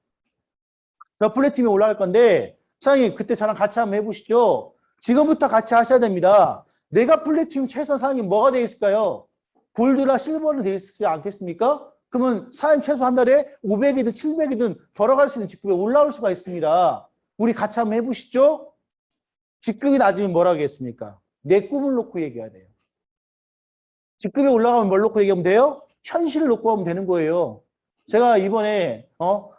저 플래티넘에 올라갈 건데 사장님 그때 저랑 같이 한번 해보시죠. 지금부터 같이 하셔야 됩니다. 내가 플래티넘 최소한 사장님 뭐가 되어 있을까요? 골드나 실버는 되어 있지 않겠습니까? 그러면 사장님 최소 한 달에 500이든 700이든 벌어갈 수 있는 직급에 올라올 수가 있습니다. 우리 같이 한번 해보시죠. 직급이 낮으면 뭐라고 하겠습니까? 내 꿈을 놓고 얘기해야 돼요. 직급에 올라가면 뭘 놓고 얘기하면 돼요? 현실을 놓고 하면 되는 거예요. 제가 이번에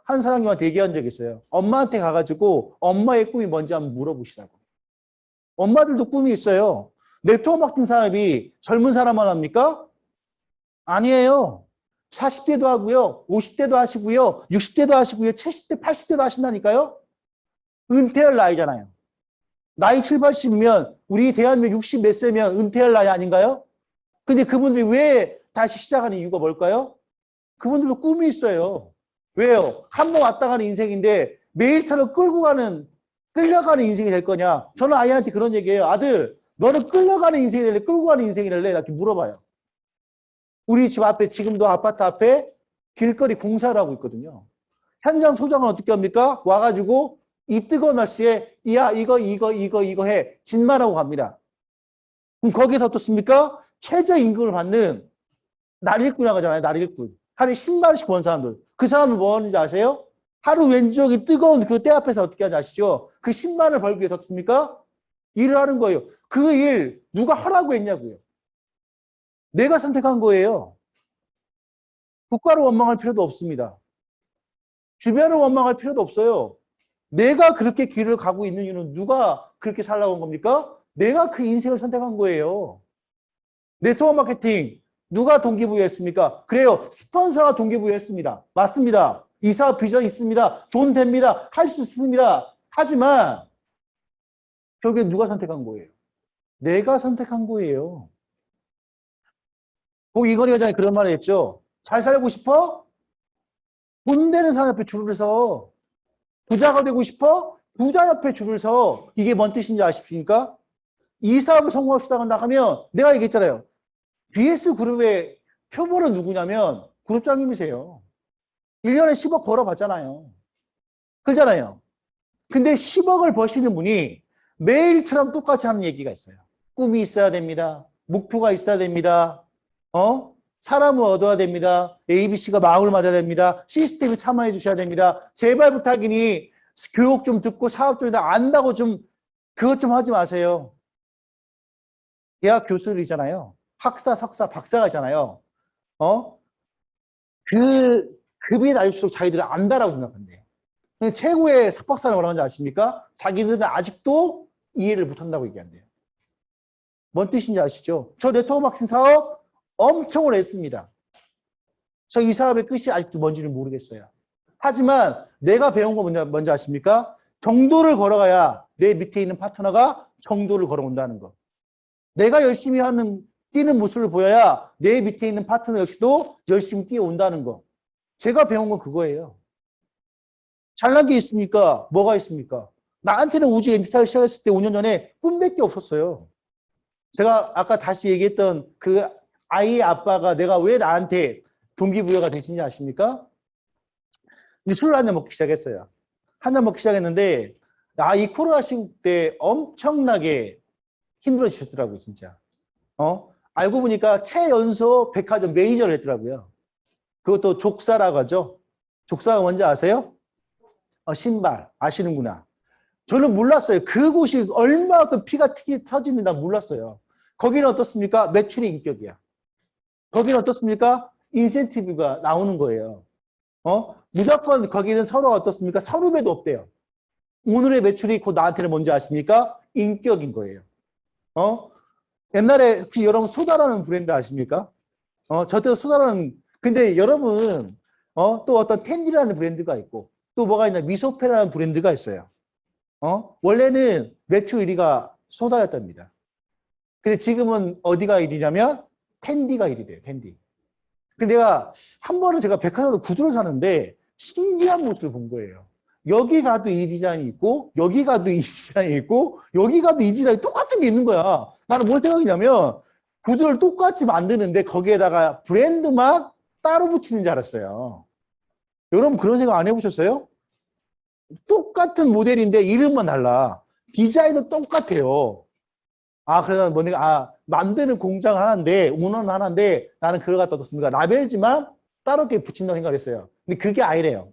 한 사장님한테 얘기한 적이 있어요. 엄마한테 가가지고 엄마의 꿈이 뭔지 한번 물어보시라고. 엄마들도 꿈이 있어요. 네트워크 마케팅 사업이 젊은 사람만 합니까? 아니에요. 40대도 하고요. 50대도 하시고요. 60대도 하시고요. 70대, 80대도 하신다니까요. 은퇴할 나이잖아요. 나이 7, 80이면 우리 대한민국 60 몇 세면 은퇴할 나이 아닌가요? 근데 그분들이 왜 다시 시작하는 이유가 뭘까요? 그분들도 꿈이 있어요. 왜요? 한 번 왔다 가는 인생인데 매일처럼 끌려가는 인생이 될 거냐? 저는 아이한테 그런 얘기해요. 아들, 너는 끌려가는 인생이 될래? 끌고 가는 인생이 될래? 이렇게 물어봐요. 우리 집 앞에 지금도 아파트 앞에 길거리 공사를 하고 있거든요. 현장 소장은 어떻게 합니까? 와가지고 이 뜨거운 날씨에 야 이거 해. 짓만 하고 갑니다. 그럼 거기서 어떻습니까? 최저임금을 받는 날일꾼이라고 하잖아요. 날일꾼. 하루에 10만 원씩 버는 사람들. 그 사람은 뭐 하는지 아세요? 하루 왼쪽이 뜨거운 그 때 앞에서 어떻게 하는지 아시죠? 그 10만 원을 벌기 위해서 어떻습니까? 일을 하는 거예요. 그 일 누가 하라고 했냐고요. 내가 선택한 거예요. 국가를 원망할 필요도 없습니다. 주변을 원망할 필요도 없어요. 내가 그렇게 길을 가고 있는 이유는 누가 그렇게 살라고 한 겁니까? 내가 그 인생을 선택한 거예요. 네트워크 마케팅 누가 동기부여했습니까? 그래요. 스폰서가 동기부여했습니다. 맞습니다. 이 사업 비전이 있습니다. 돈 됩니다. 할 수 있습니다. 하지만 결국에 누가 선택한 거예요? 내가 선택한 거예요. 이건희 회장이 그런 말을 했죠. 잘 살고 싶어? 돈 되는 사람 옆에 줄을 서. 부자가 되고 싶어? 부자 옆에 줄을 서. 이게 뭔 뜻인지 아십니까? 이 사업을 성공하시다가 나가면 내가 얘기했잖아요. BS그룹의 표본은 누구냐면 그룹장님이세요. 1년에 10억 벌어봤잖아요. 그렇잖아요. 근데 10억을 버시는 분이 매일처럼 똑같이 하는 얘기가 있어요. 꿈이 있어야 됩니다. 목표가 있어야 됩니다. 사람을 얻어야 됩니다. ABC가 마음을 맞아야 됩니다. 시스템에 참여해 주셔야 됩니다. 제발 부탁이니 교육 좀 듣고 사업 좀 안다고 좀 그것 좀 하지 마세요. 대학 교수들이잖아요. 학사, 석사, 박사가 있잖아요. 그 급이 낮을수록 자기들은 안다라고 생각한대요. 최고의 석박사는 뭐라고 하는지 아십니까? 자기들은 아직도 이해를 못한다고 얘기한대요. 뭔 뜻인지 아시죠? 저 네트워크 마케팅 사업 엄청 오래 했습니다. 저 이 사업의 끝이 아직도 뭔지는 모르겠어요. 하지만 내가 배운 거 뭔지 아십니까? 정도를 걸어가야 내 밑에 있는 파트너가 정도를 걸어온다는 거. 내가 열심히 뛰는 모습을 보여야 내 밑에 있는 파트너 역시도 열심히 뛰어온다는 거. 제가 배운 건 그거예요. 잘난 게 있습니까? 뭐가 있습니까? 나한테는 우주 엔티타를 시작했을 때 5년 전에 꿈밖에 없었어요. 제가 아까 다시 얘기했던 그 아이의 아빠가 내가 왜 나한테 동기부여가 되신지 아십니까? 술을 한 잔 먹기 시작했어요. 한 잔 먹기 시작했는데 이 코로나 시국 때 엄청나게 힘들어지셨더라고요, 진짜. 알고 보니까 최연소 백화점 매니저를 했더라고요. 그것도 족사라고 하죠. 족사가 뭔지 아세요? 신발 아시는구나. 저는 몰랐어요. 그곳이 얼마큼 피가 터지는지 난 몰랐어요. 거기는 어떻습니까? 매출이 인격이야. 거기는 어떻습니까? 인센티브가 나오는 거예요. 무조건 거기는 서로 어떻습니까? 서로 배도 없대요. 오늘의 매출이 곧 나한테는 뭔지 아십니까? 인격인 거예요. 옛날에 혹시 여러분 소다라는 브랜드 아십니까? 저 때도 소다라는, 근데 여러분, 또 어떤 텐디라는 브랜드가 있고, 또 뭐가 있냐, 미소페라는 브랜드가 있어요. 원래는 매출 1위가 소다였답니다. 근데 지금은 어디가 1위냐면, 텐디가 1위래요, 텐디. 근데 내가 한 번은 제가 백화점에서 구두를 사는데, 신기한 모습을 본 거예요. 여기 가도 이 디자인이 있고, 여기 가도 이 디자인이 있고, 여기 가도 이 디자인이 똑같은 게 있는 거야. 나는 뭘 생각했냐면, 구두를 똑같이 만드는데 거기에다가 브랜드만 따로 붙이는 줄 알았어요. 여러분 그런 생각 안 해보셨어요? 똑같은 모델인데 이름만 달라. 디자인은 똑같아요. 아, 그래서 뭐 내가, 만드는 공장 하나인데, 운원 하나인데, 나는 그걸 갖다 뒀습니다. 라벨지만 따로 이렇게 붙인다고 생각을 했어요. 근데 그게 아니래요.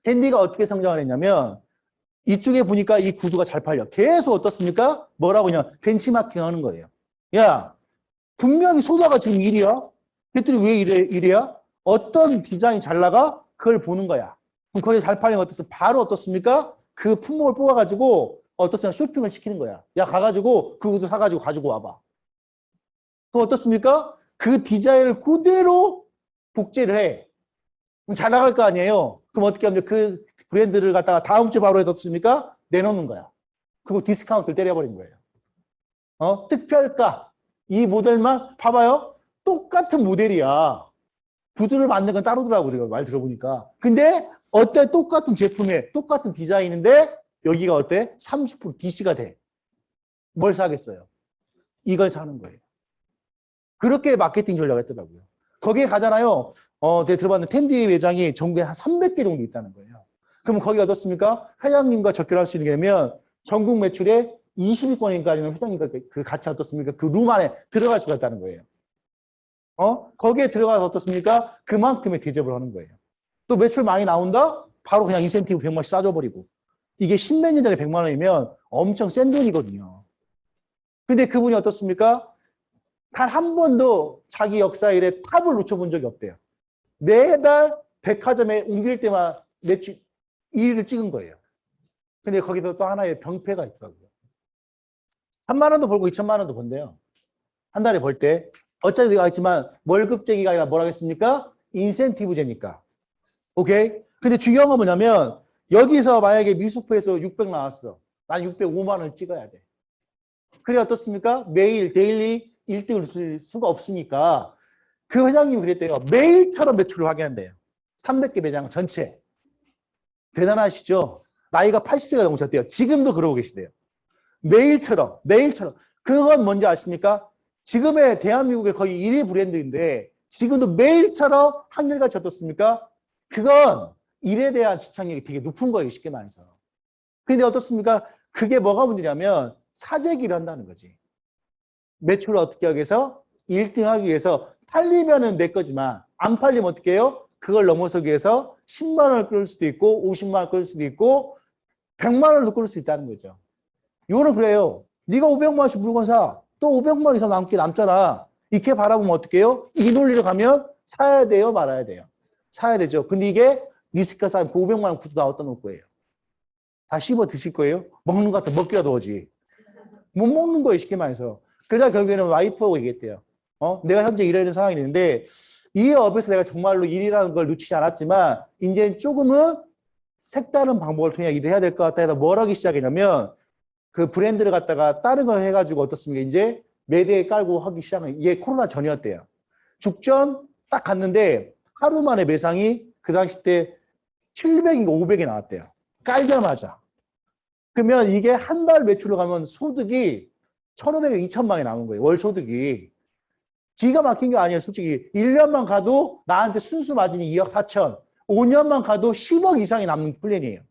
핸디가 어떻게 성장을 했냐면, 이쪽에 보니까 이 구두가 잘 팔려. 계속 어떻습니까? 뭐라고 그냥 벤치마킹 하는 거예요. 야, 분명히 소다가 지금 1위야. 걔들이 왜 이래, 1위야? 어떤 디자인이 잘 나가? 그걸 보는 거야. 그럼 거기에 잘 팔리는 거 어떻습니까? 바로 어떻습니까? 그 품목을 뽑아가지고 어떻습니까? 쇼핑을 시키는 거야. 야, 가가지고 그 구두 사가지고 가지고 와봐. 또 어떻습니까? 그 디자인을 그대로 복제를 해. 그럼 잘 나갈 거 아니에요? 그럼 어떻게 하면 그 브랜드를 갖다가 다음 주 바로 해뒀습니까? 내놓는 거야. 그리고 디스카운트를 때려버린 거예요. 특별가. 이 모델만 봐봐요. 똑같은 모델이야. 구두를 만든 건 따로더라고, 제가 말 들어보니까. 근데 어때? 똑같은 제품에 똑같은 디자인인데 여기가 어때? 30% DC가 돼. 뭘 사겠어요? 이걸 사는 거예요. 그렇게 마케팅 전략을 했더라고요. 거기에 가잖아요. 내가 들어봤는데 텐디 매장이 전국에 한 300개 정도 있다는 거예요. 그럼 거기가 어떻습니까? 회장님과 접견할 수 있는 게 되면 전국 매출의 20위권인까지는 회장님과 그 같이 어떻습니까? 그 룸 안에 들어갈 수가 있다는 거예요. 거기에 들어가서 어떻습니까? 그만큼의 대접을 하는 거예요. 또 매출 많이 나온다? 바로 그냥 인센티브 100만원씩 쏴줘버리고. 이게 십몇 년 전에 100만 원이면 엄청 센 돈이거든요. 근데 그분이 어떻습니까? 단 한 번도 자기 역사 일에 탑을 놓쳐본 적이 없대요. 매달 백화점에 옮길 때만 매출 1위를 찍은 거예요. 근데 거기서 또 하나의 병폐가 있더라고요. 3만 원도 벌고 2천만 원도 번대요. 한 달에 벌 때. 어차피 내가 했지만 월급제기가 아니라 뭐라 하겠습니까? 인센티브제니까. 오케이? 근데 중요한 건 뭐냐면 여기서 만약에 미수표에서 600 나왔어. 난 605만 원 찍어야 돼. 그래 어떻습니까? 매일 데일리 1등을 쓸 수가 없으니까 그 회장님이 그랬대요. 매일처럼 매출을 확인한대요. 300개 매장 전체. 대단하시죠? 나이가 80세가 넘으셨대요. 지금도 그러고 계시대요. 매일처럼. 그건 뭔지 아십니까? 지금의 대한민국의 거의 1위 브랜드인데 지금도 매일처럼 한결같이 어떻습니까? 그건 일에 대한 집착력이 되게 높은 거예요. 쉽게 말해서. 근데 어떻습니까? 그게 뭐가 문제냐면 사재기를 한다는 거지. 매출을 어떻게 하기 위해서? 1등 하기 위해서 팔리면은 내 거지만 안 팔리면 어떻게 해요? 그걸 넘어서기 위해서 10만 원을 끌 수도 있고 50만 원을 끌 수도 있고 100만 원도 끌 수 있다는 거죠. 이거는 그래요. 네가 500만 원씩 물건 사. 또 500만 원 이상 남잖아. 이렇게 바라보면 어떻게 해요? 이 논리로 가면 사야 돼요? 말아야 돼요? 사야 되죠. 근데 이게 리스크가 쌓이면 500만 원 구두 다 어디다 놓을 거예요? 다 씹어 드실 거예요? 먹는 것 같아 먹기라도 오지. 못 먹는 거예요. 쉽게 말해서. 그러다 결국에는 와이프하고 얘기했대요. 내가 현재 이런 상황이 있는데 이 업에서 내가 정말로 일이라는 걸 놓치지 않았지만 이제 조금은 색다른 방법을 통해 일을 해야 될 것 같다 해서 뭘 하기 시작했냐면 그 브랜드를 갖다가 다른 걸 해가지고 어떻습니까? 이제 매대에 깔고 하기 시작한 이게 코로나 전이었대요. 죽전 딱 갔는데 하루 만에 매상이 그 당시 때 700인가 500이 나왔대요. 깔자마자. 그러면 이게 한 달 매출로 가면 소득이 1,500에 2천만이 남은 거예요. 월 소득이. 기가 막힌 게 아니에요. 솔직히 1년만 가도 나한테 순수 마진이 2억 4천. 5년만 가도 10억 이상이 남는 플랜이에요.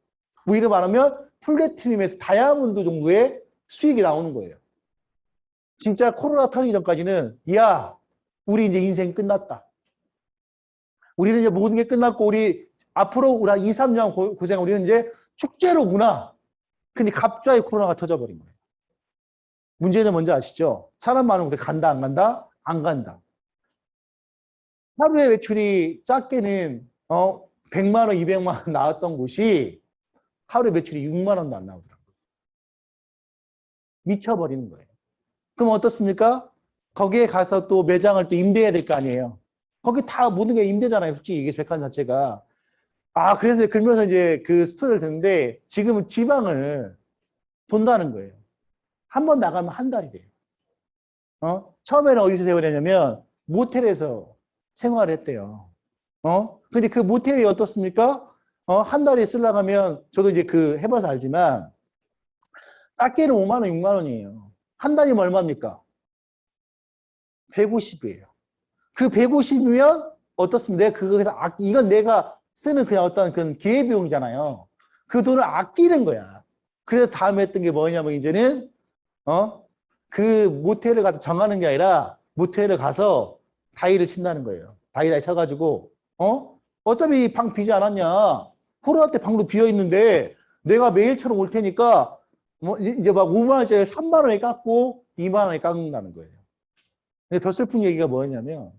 뭐 이를 말하면 플래티넘에서 다이아몬드 정도의 수익이 나오는 거예요. 진짜 코로나 터지기 전까지는 야, 우리 이제 인생 끝났다. 우리는 이제 모든 게 끝났고 우리 앞으로 우리 한 2, 3년 고생 우리는 이제 축제로구나. 근데 갑자기 코로나가 터져버린 거예요. 문제는 뭔지 아시죠? 사람 많은 곳에 간다 안 간다? 안 간다. 하루에 매출이 작게는 100만 원, 200만 원 나왔던 곳이 하루에 매출이 6만 원도 안 나오더라고요. 미쳐버리는 거예요. 그럼 어떻습니까? 거기에 가서 또 매장을 또 임대해야 될 거 아니에요. 거기 다 모든 게 임대잖아요. 솔직히 이게 백화점 자체가. 그래서 그러면서 이제 그 스토리를 듣는데 지금은 지방을 돈다는 거예요. 한 번 나가면 한 달이 돼요. 처음에는 어디서 생활했냐면 모텔에서 생활을 했대요. 근데 그 모텔이 어떻습니까? 한 달에 쓰려고 하면 저도 이제 그 해봐서 알지만 작게는 5만 원, 6만 원이에요. 한 달이면 얼마입니까? 150이에요. 그 150이면 어떻습니까? 내가 그거에서 이건 내가 쓰는 그냥 어떤 그 기회비용이잖아요. 그 돈을 아끼는 거야. 그래서 다음에 했던 게 뭐냐면 이제는 그 모텔을 가서 정하는 게 아니라 모텔을 가서 다이를 친다는 거예요. 다이 쳐가지고 어차피 방 비지 않았냐? 호루한테 방도 비어 있는데 내가 매일처럼 올 테니까 뭐 이제 막 5만 원짜리 3만 원에 깎고 2만 원에 깎는다는 거예요. 근데 더 슬픈 얘기가 뭐였냐면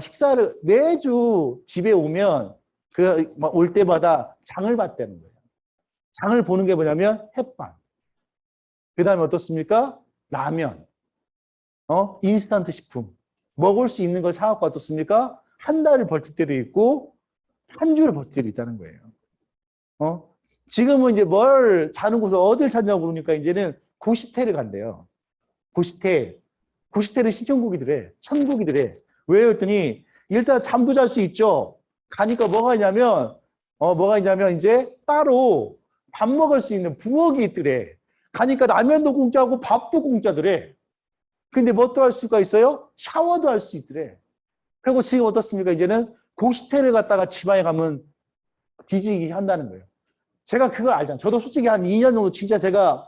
식사를 매주 집에 오면 그 올 때마다 장을 봤다는 거예요. 장을 보는 게 뭐냐면 햇반. 그다음에 어떻습니까? 라면. 인스턴트 식품. 먹을 수 있는 걸 사갖고 어떻습니까? 한 달을 버틸 때도 있고 한 주를 버틸 때도 있다는 거예요. 지금은 이제 뭘 자는 곳을 어딜 찾냐고 그러니까 이제는 고시텔을 간대요. 고시텔. 고시텔은 신천국이더래. 천국이더래. 왜 그랬더니 일단 잠도 잘 수 있죠. 가니까 뭐가 있냐면 이제 따로 밥 먹을 수 있는 부엌이 있더래. 가니까 라면도 공짜고 밥도 공짜더래. 근데 뭣도 할 수가 있어요? 샤워도 할 수 있더래. 그리고 지금 어떻습니까? 이제는 고시텔을 갔다가 지방에 가면 뒤지기 한다는 거예요. 제가 그걸 알잖아요. 저도 솔직히 한 2년 정도 진짜 제가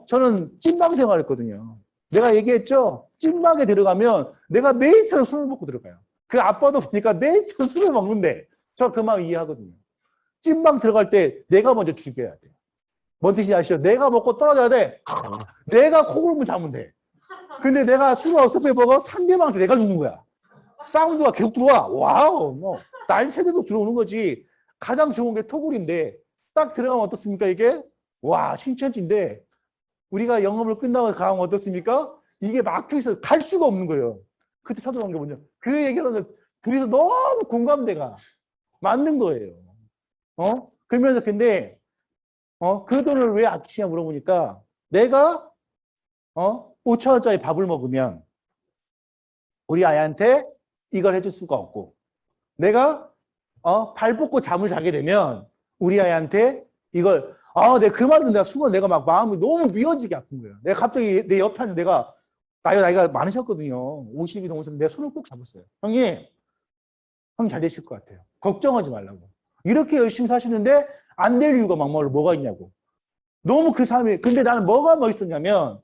저는 찐방 생활했거든요. 내가 얘기했죠. 찐방에 들어가면 내가 매일처럼 술을 먹고 들어가요. 그 아빠도 보니까 매일처럼 술을 먹는데 저 그 마음 이해하거든요. 찐방 들어갈 때 내가 먼저 죽여야 돼. 뭔 뜻인지 아시죠? 내가 먹고 떨어져야 돼. 내가 코골면 자면 돼. 근데 내가 술을 어설프게 먹어 상대방한테 내가 죽는 거야. 사운드가 계속 들어와. 와우. 뭐 날새도 들어오는 거지. 가장 좋은 게 토굴인데 딱 들어가면 어떻습니까 이게? 와 신천지인데 우리가 영업을 끝나고 가면 어떻습니까? 이게 막혀있어 갈 수가 없는 거예요. 그때 찾아온 게 뭐냐? 그 얘기를 둘이서 너무 공감대가 맞는 거예요. 그러면서 근데 그 돈을 왜 아끼시냐 물어보니까 내가 5천 원짜리 밥을 먹으면 우리 아이한테 이걸 해줄 수가 없고 내가 발 뻗고 잠을 자게 되면 우리 아이한테 이걸 내가 그 말은 내가 순간 내가 막 마음이 너무 미어지게 아픈 거예요. 내가 갑자기 내 옆에 앉은 내가 나이가 많으셨거든요. 50이 넘으셨는데 내 손을 꼭 잡았어요. 형님 잘 되실 것 같아요. 걱정하지 말라고. 이렇게 열심히 사시는데 안 될 이유가 막말로 뭐가 있냐고. 너무 그 삶이 근데 나는 뭐가 멋있었냐면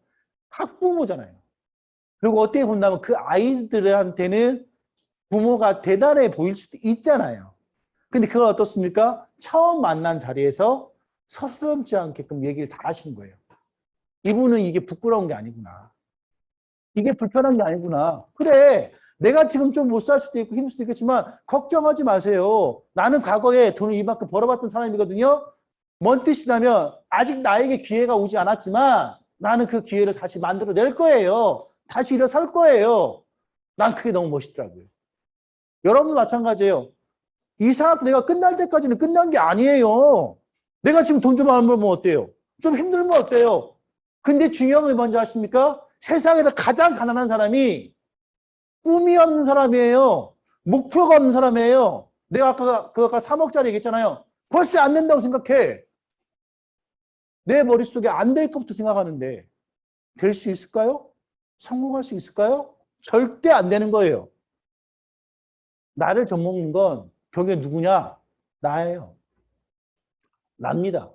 학부모잖아요. 그리고 어떻게 본다면 그 아이들한테는 부모가 대단해 보일 수도 있잖아요. 근데 그걸 어떻습니까? 처음 만난 자리에서 서슴지 않게끔 얘기를 다 하시는 거예요. 이분은 이게 부끄러운 게 아니구나. 이게 불편한 게 아니구나. 그래. 내가 지금 좀 못 살 수도 있고 힘들 수도 있겠지만 걱정하지 마세요. 나는 과거에 돈을 이만큼 벌어봤던 사람이거든요. 뭔 뜻이냐면 아직 나에게 기회가 오지 않았지만 나는 그 기회를 다시 만들어낼 거예요. 다시 일어설 거예요. 난 그게 너무 멋있더라고요. 여러분도 마찬가지예요. 이 사업 내가 끝날 때까지는 끝난 게 아니에요. 내가 지금 돈 좀 안 벌면 어때요? 좀 힘들면 어때요? 근데 중요한 게 뭔지 아십니까? 세상에서 가장 가난한 사람이 꿈이 없는 사람이에요. 목표가 없는 사람이에요. 내가 아까 3억짜리 얘기했잖아요. 벌써 안 된다고 생각해. 내 머릿속에 안 될 것부터 생각하는데 될 수 있을까요? 성공할 수 있을까요? 절대 안 되는 거예요. 나를 젖먹는 건 벽에 누구냐? 나예요. 납니다.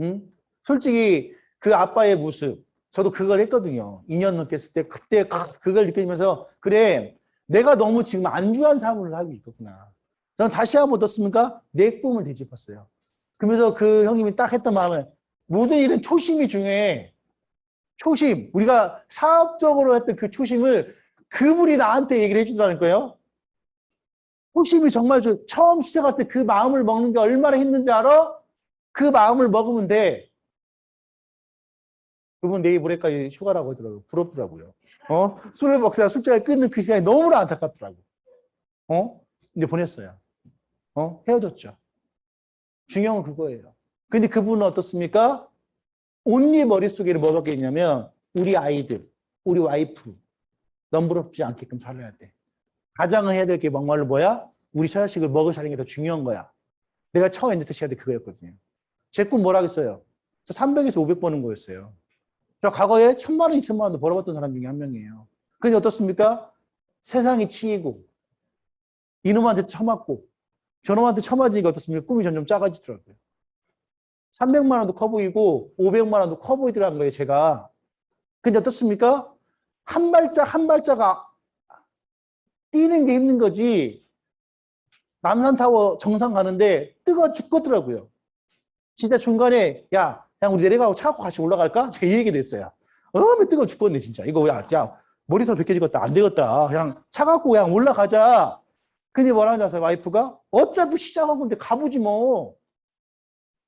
응? 솔직히 그 아빠의 모습 저도 그걸 했거든요. 2년 넘게 했을 때 그때 그걸 느끼면서 그래 내가 너무 지금 안주한 삶을 하고 있겠구나. 저는 다시 한번 어떻습니까? 내 꿈을 되짚었어요. 그러면서 그 형님이 딱 했던 말을 모든 일은 초심이 중요해. 초심. 우리가 사업적으로 했던 그 초심을 그분이 나한테 얘기를 해주더라는 거예요. 초심이 정말 처음 시작할 때 그 마음을 먹는 게 얼마나 힘든지 알아? 그 마음을 먹으면 돼. 그분 내일 모레까지 휴가라고 하더라고요. 부럽더라고요. 술을 먹다가 술자리 끊는 그 시간이 너무나 안타깝더라고. 이제 보냈어요. 헤어졌죠. 중요한 건 그거예요. 근데 그분은 어떻습니까? 온리 머릿속에는 뭐가 있냐면 우리 아이들, 우리 와이프 넘부럽지 않게끔 살아야 돼. 가장을 해야 될 게 막말로 뭐야? 우리 처자식을 먹여 사는 게 더 중요한 거야. 내가 처음 엔드 시간에 그거였거든요. 제 꿈 뭐라겠어요? 저 300에서 500 버는 거였어요. 저 과거에 1000만 원, 2000만 원도 벌어봤던 사람 중에 한 명이에요. 근데 어떻습니까? 세상이 치이고 이놈한테 처맞고 저놈한테 처맞으니까 어떻습니까? 꿈이 점점 작아지더라고요. 300만 원도 커 보이고 500만 원도 커 보이더라는 거예요, 제가. 근데 어떻습니까? 한 발짝 한 발짝 뛰는 게 힘든 거지. 남산타워 정상 가는데 뜨거워 죽겠더라고요. 진짜 중간에 야, 그냥 우리 내려가고 차 갖고 같이 올라갈까? 제가 이 얘기도 했어요. 뜨거워 죽겠네 진짜. 이거 야 머리털 벗겨지겠다. 안 되겠다. 그냥 차 갖고 그냥 올라가자. 근데 뭐라는지 아세요? 와이프가? 어차피 시작하고 이제 가보지 뭐.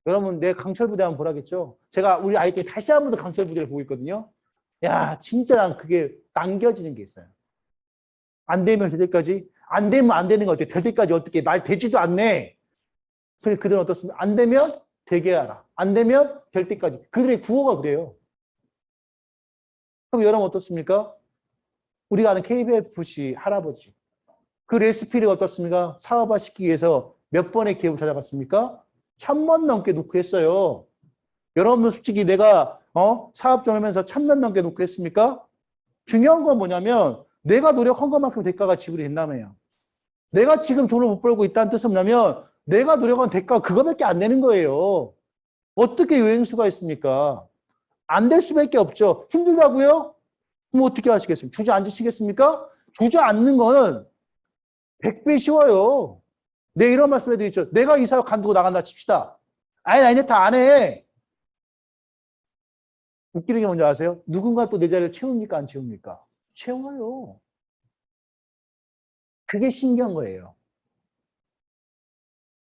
여러분 내 강철부대 한번 보라겠죠? 제가 우리 아이 때 다시 한 번 더 강철부대를 보고 있거든요. 야 진짜 난 그게 당겨지는 게 있어요. 안 되면 될 때까지, 안 되면 안 되는 거 어때? 될 때까지 어떻게 말 되지도 않네. 근데 그들은 어떻습니까? 안 되면 되게 하라. 안 되면 될 때까지. 그들의 구호가 그래요. 그럼 여러분 어떻습니까? 우리가 아는 KBFC 할아버지. 그 레시피를 어떻습니까? 사업화시키기 위해서 몇 번의 기업을 찾아갔습니까? 1000만 넘게 놓고 했어요. 여러분들 솔직히 내가 사업 좀 하면서 1000만 넘게 놓고 했습니까? 중요한 건 뭐냐면 내가 노력한 것만큼 대가가 지불이 된다며요. 내가 지금 돈을 못 벌고 있다는 뜻은 뭐냐면 내가 노력한 대가가 그거밖에 안 되는 거예요. 어떻게 요행수가 있습니까? 안 될 수밖에 없죠. 힘들다고요? 그럼 어떻게 하시겠습니까? 주저앉으시겠습니까? 주저앉는 거는 100배 쉬워요. 내 이런 말씀 해드리죠. 내가 이 사업 간두고 나간다 칩시다. 아니, 나 이제 다 안 해. 웃기는 게 뭔지 아세요? 누군가 또 내 자리를 채웁니까? 안 채웁니까? 채워요. 그게 신기한 거예요.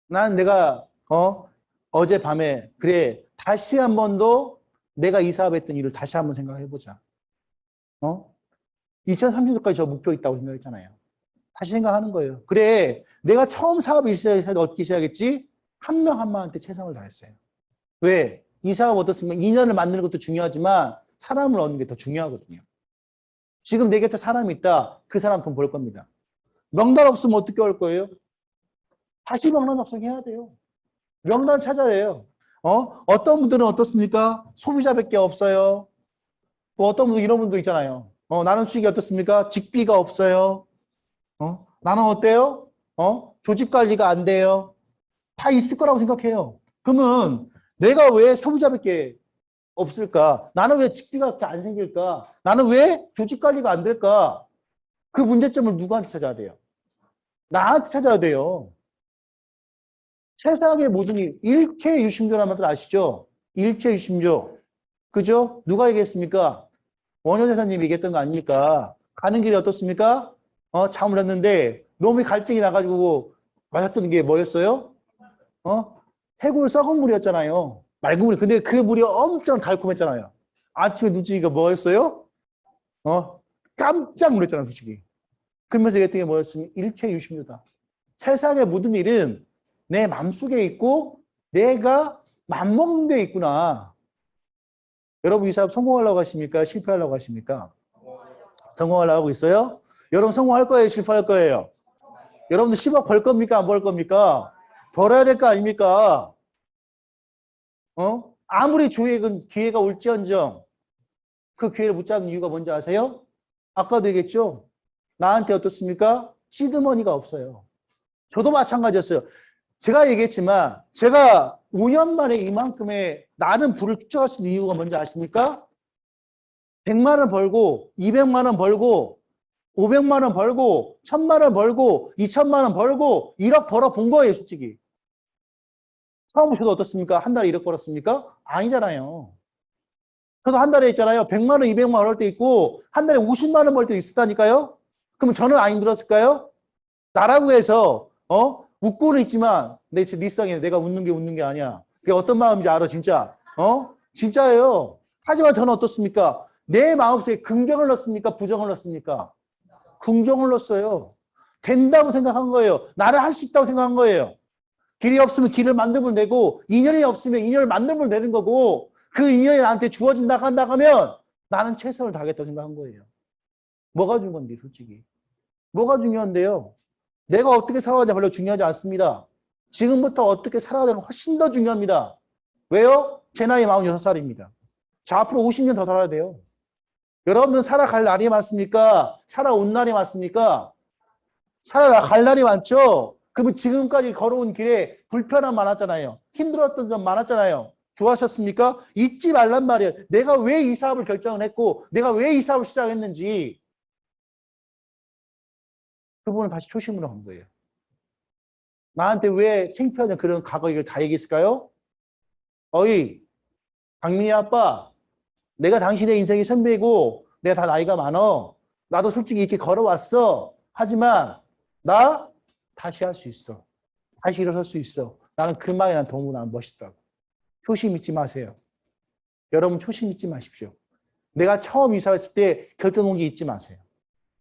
난 내가 어젯밤에 그래 다시 한 번 더 내가 이 사업했던 일을 다시 한번 생각해보자. 2030년까지 저 목표 있다고 생각했잖아요. 다시 생각하는 거예요. 그래 내가 처음 사업을 얻기 시작했지 한 명 한 명한테 최선을 다했어요. 왜? 이 사업 어떻습니까? 인연을 만드는 것도 중요하지만 사람을 얻는 게 더 중요하거든요. 지금 내 곁에 사람이 있다. 그 사람 돈 벌 겁니다. 명단 없으면 어떻게 할 거예요? 다시 명단 작성해야 돼요. 명단 찾아야 해요. 어떤 분들은 어떻습니까? 소비자밖에 없어요. 또 어떤 분들 이런 분도 있잖아요. 나는 수익이 어떻습니까? 직비가 없어요. 나는 어때요? 조직 관리가 안 돼요. 다 있을 거라고 생각해요. 그러면 내가 왜 소비자밖에 없을까? 나는 왜 직비가 안 생길까? 나는 왜 조직 관리가 안 될까? 그 문제점을 누구한테 찾아야 돼요? 나한테 찾아야 돼요. 세상의 모든 일, 일체유심조라는 말 아시죠? 일체유심조. 그죠? 누가 얘기했습니까? 원효대사님이 얘기했던 거 아닙니까? 가는 길이 어떻습니까? 잠을 잤는데 너무 갈증이 나가지고 마셨던 게 뭐였어요? 해골 썩은 물이었잖아요. 맑은 물이. 근데 그 물이 엄청 달콤했잖아요. 아침에 눈 뜨니까 뭐였어요? 깜짝 놀랐잖아요, 솔직히. 그러면서 얘기했던 게 뭐였습니까? 일체유심조다. 세상의 모든 일은 내 마음속에 있고 내가 맘먹는 데 있구나. 여러분 이 사업 성공하려고 하십니까? 실패하려고 하십니까? 성공하려고 하고 있어요? 여러분 성공할 거예요? 실패할 거예요? 여러분들 10억 벌 겁니까? 안 벌 겁니까? 벌어야 될 거 아닙니까? 아무리 기회가 올지언정 그 기회를 못 잡는 이유가 뭔지 아세요? 아까도 얘기했죠? 나한테 어떻습니까? 시드머니가 없어요. 저도 마찬가지였어요. 제가 얘기했지만 제가 5년 만에 이만큼의 나름 부를 축적할 수 있는 이유가 뭔지 아십니까? 100만 원 벌고 200만 원 벌고 500만 원 벌고 1000만 원 벌고 2000만 원 벌고 1억 벌어 본 거예요, 솔직히. 처음 저도 어떻습니까? 한 달에 1억 벌었습니까? 아니잖아요. 저도 한 달에 있잖아요. 100만 원, 200만 원 벌 때 있고 한 달에 50만 원 벌 때 있었다니까요. 그럼 저는 안 힘들었을까요? 나라고 해서 웃고는 있지만 내 일상에 내가 웃는 게 아니야. 그게 어떤 마음인지 알아, 진짜. 진짜예요. 하지만 저는 어떻습니까? 내 마음속에 긍정을 넣습니까? 부정을 넣습니까? 긍정을 넣었어요. 된다고 생각한 거예요. 나를 할 수 있다고 생각한 거예요. 길이 없으면 길을 만들면 되고 인연이 없으면 인연을 만들면 되는 거고 그 인연이 나한테 주어진다 한다면 나는 최선을 다하겠다고 생각한 거예요. 뭐가 중요한데 솔직히. 뭐가 중요한데요? 내가 어떻게 살아가냐 별로 중요하지 않습니다. 지금부터 어떻게 살아가는 게 훨씬 더 중요합니다. 왜요? 제 나이 46살입니다. 저 앞으로 50년 더 살아야 돼요. 여러분 살아갈 날이 많습니까? 살아온 날이 많습니까? 살아갈 날이 많죠? 그러면 지금까지 걸어온 길에 불편함 많았잖아요. 힘들었던 점 많았잖아요. 좋아하셨습니까? 잊지 말란 말이에요. 내가 왜 이 사업을 결정을 했고 내가 왜 이 사업을 시작했는지 그 부분을 다시 초심으로 간 거예요. 나한테 왜 창피하냐 그런 과거 얘기를 다 얘기했을까요? 어이 강민이 아빠 내가 당신의 인생의 선배이고 내가 다 나이가 많어. 나도 솔직히 이렇게 걸어왔어. 하지만 나 다시 할 수 있어. 다시 일어설 수 있어. 나는 그 말이 난 너무나 멋있다고. 초심 잊지 마세요. 여러분 초심 잊지 마십시오. 내가 처음 이사했을 때 결정 동기 잊지 마세요.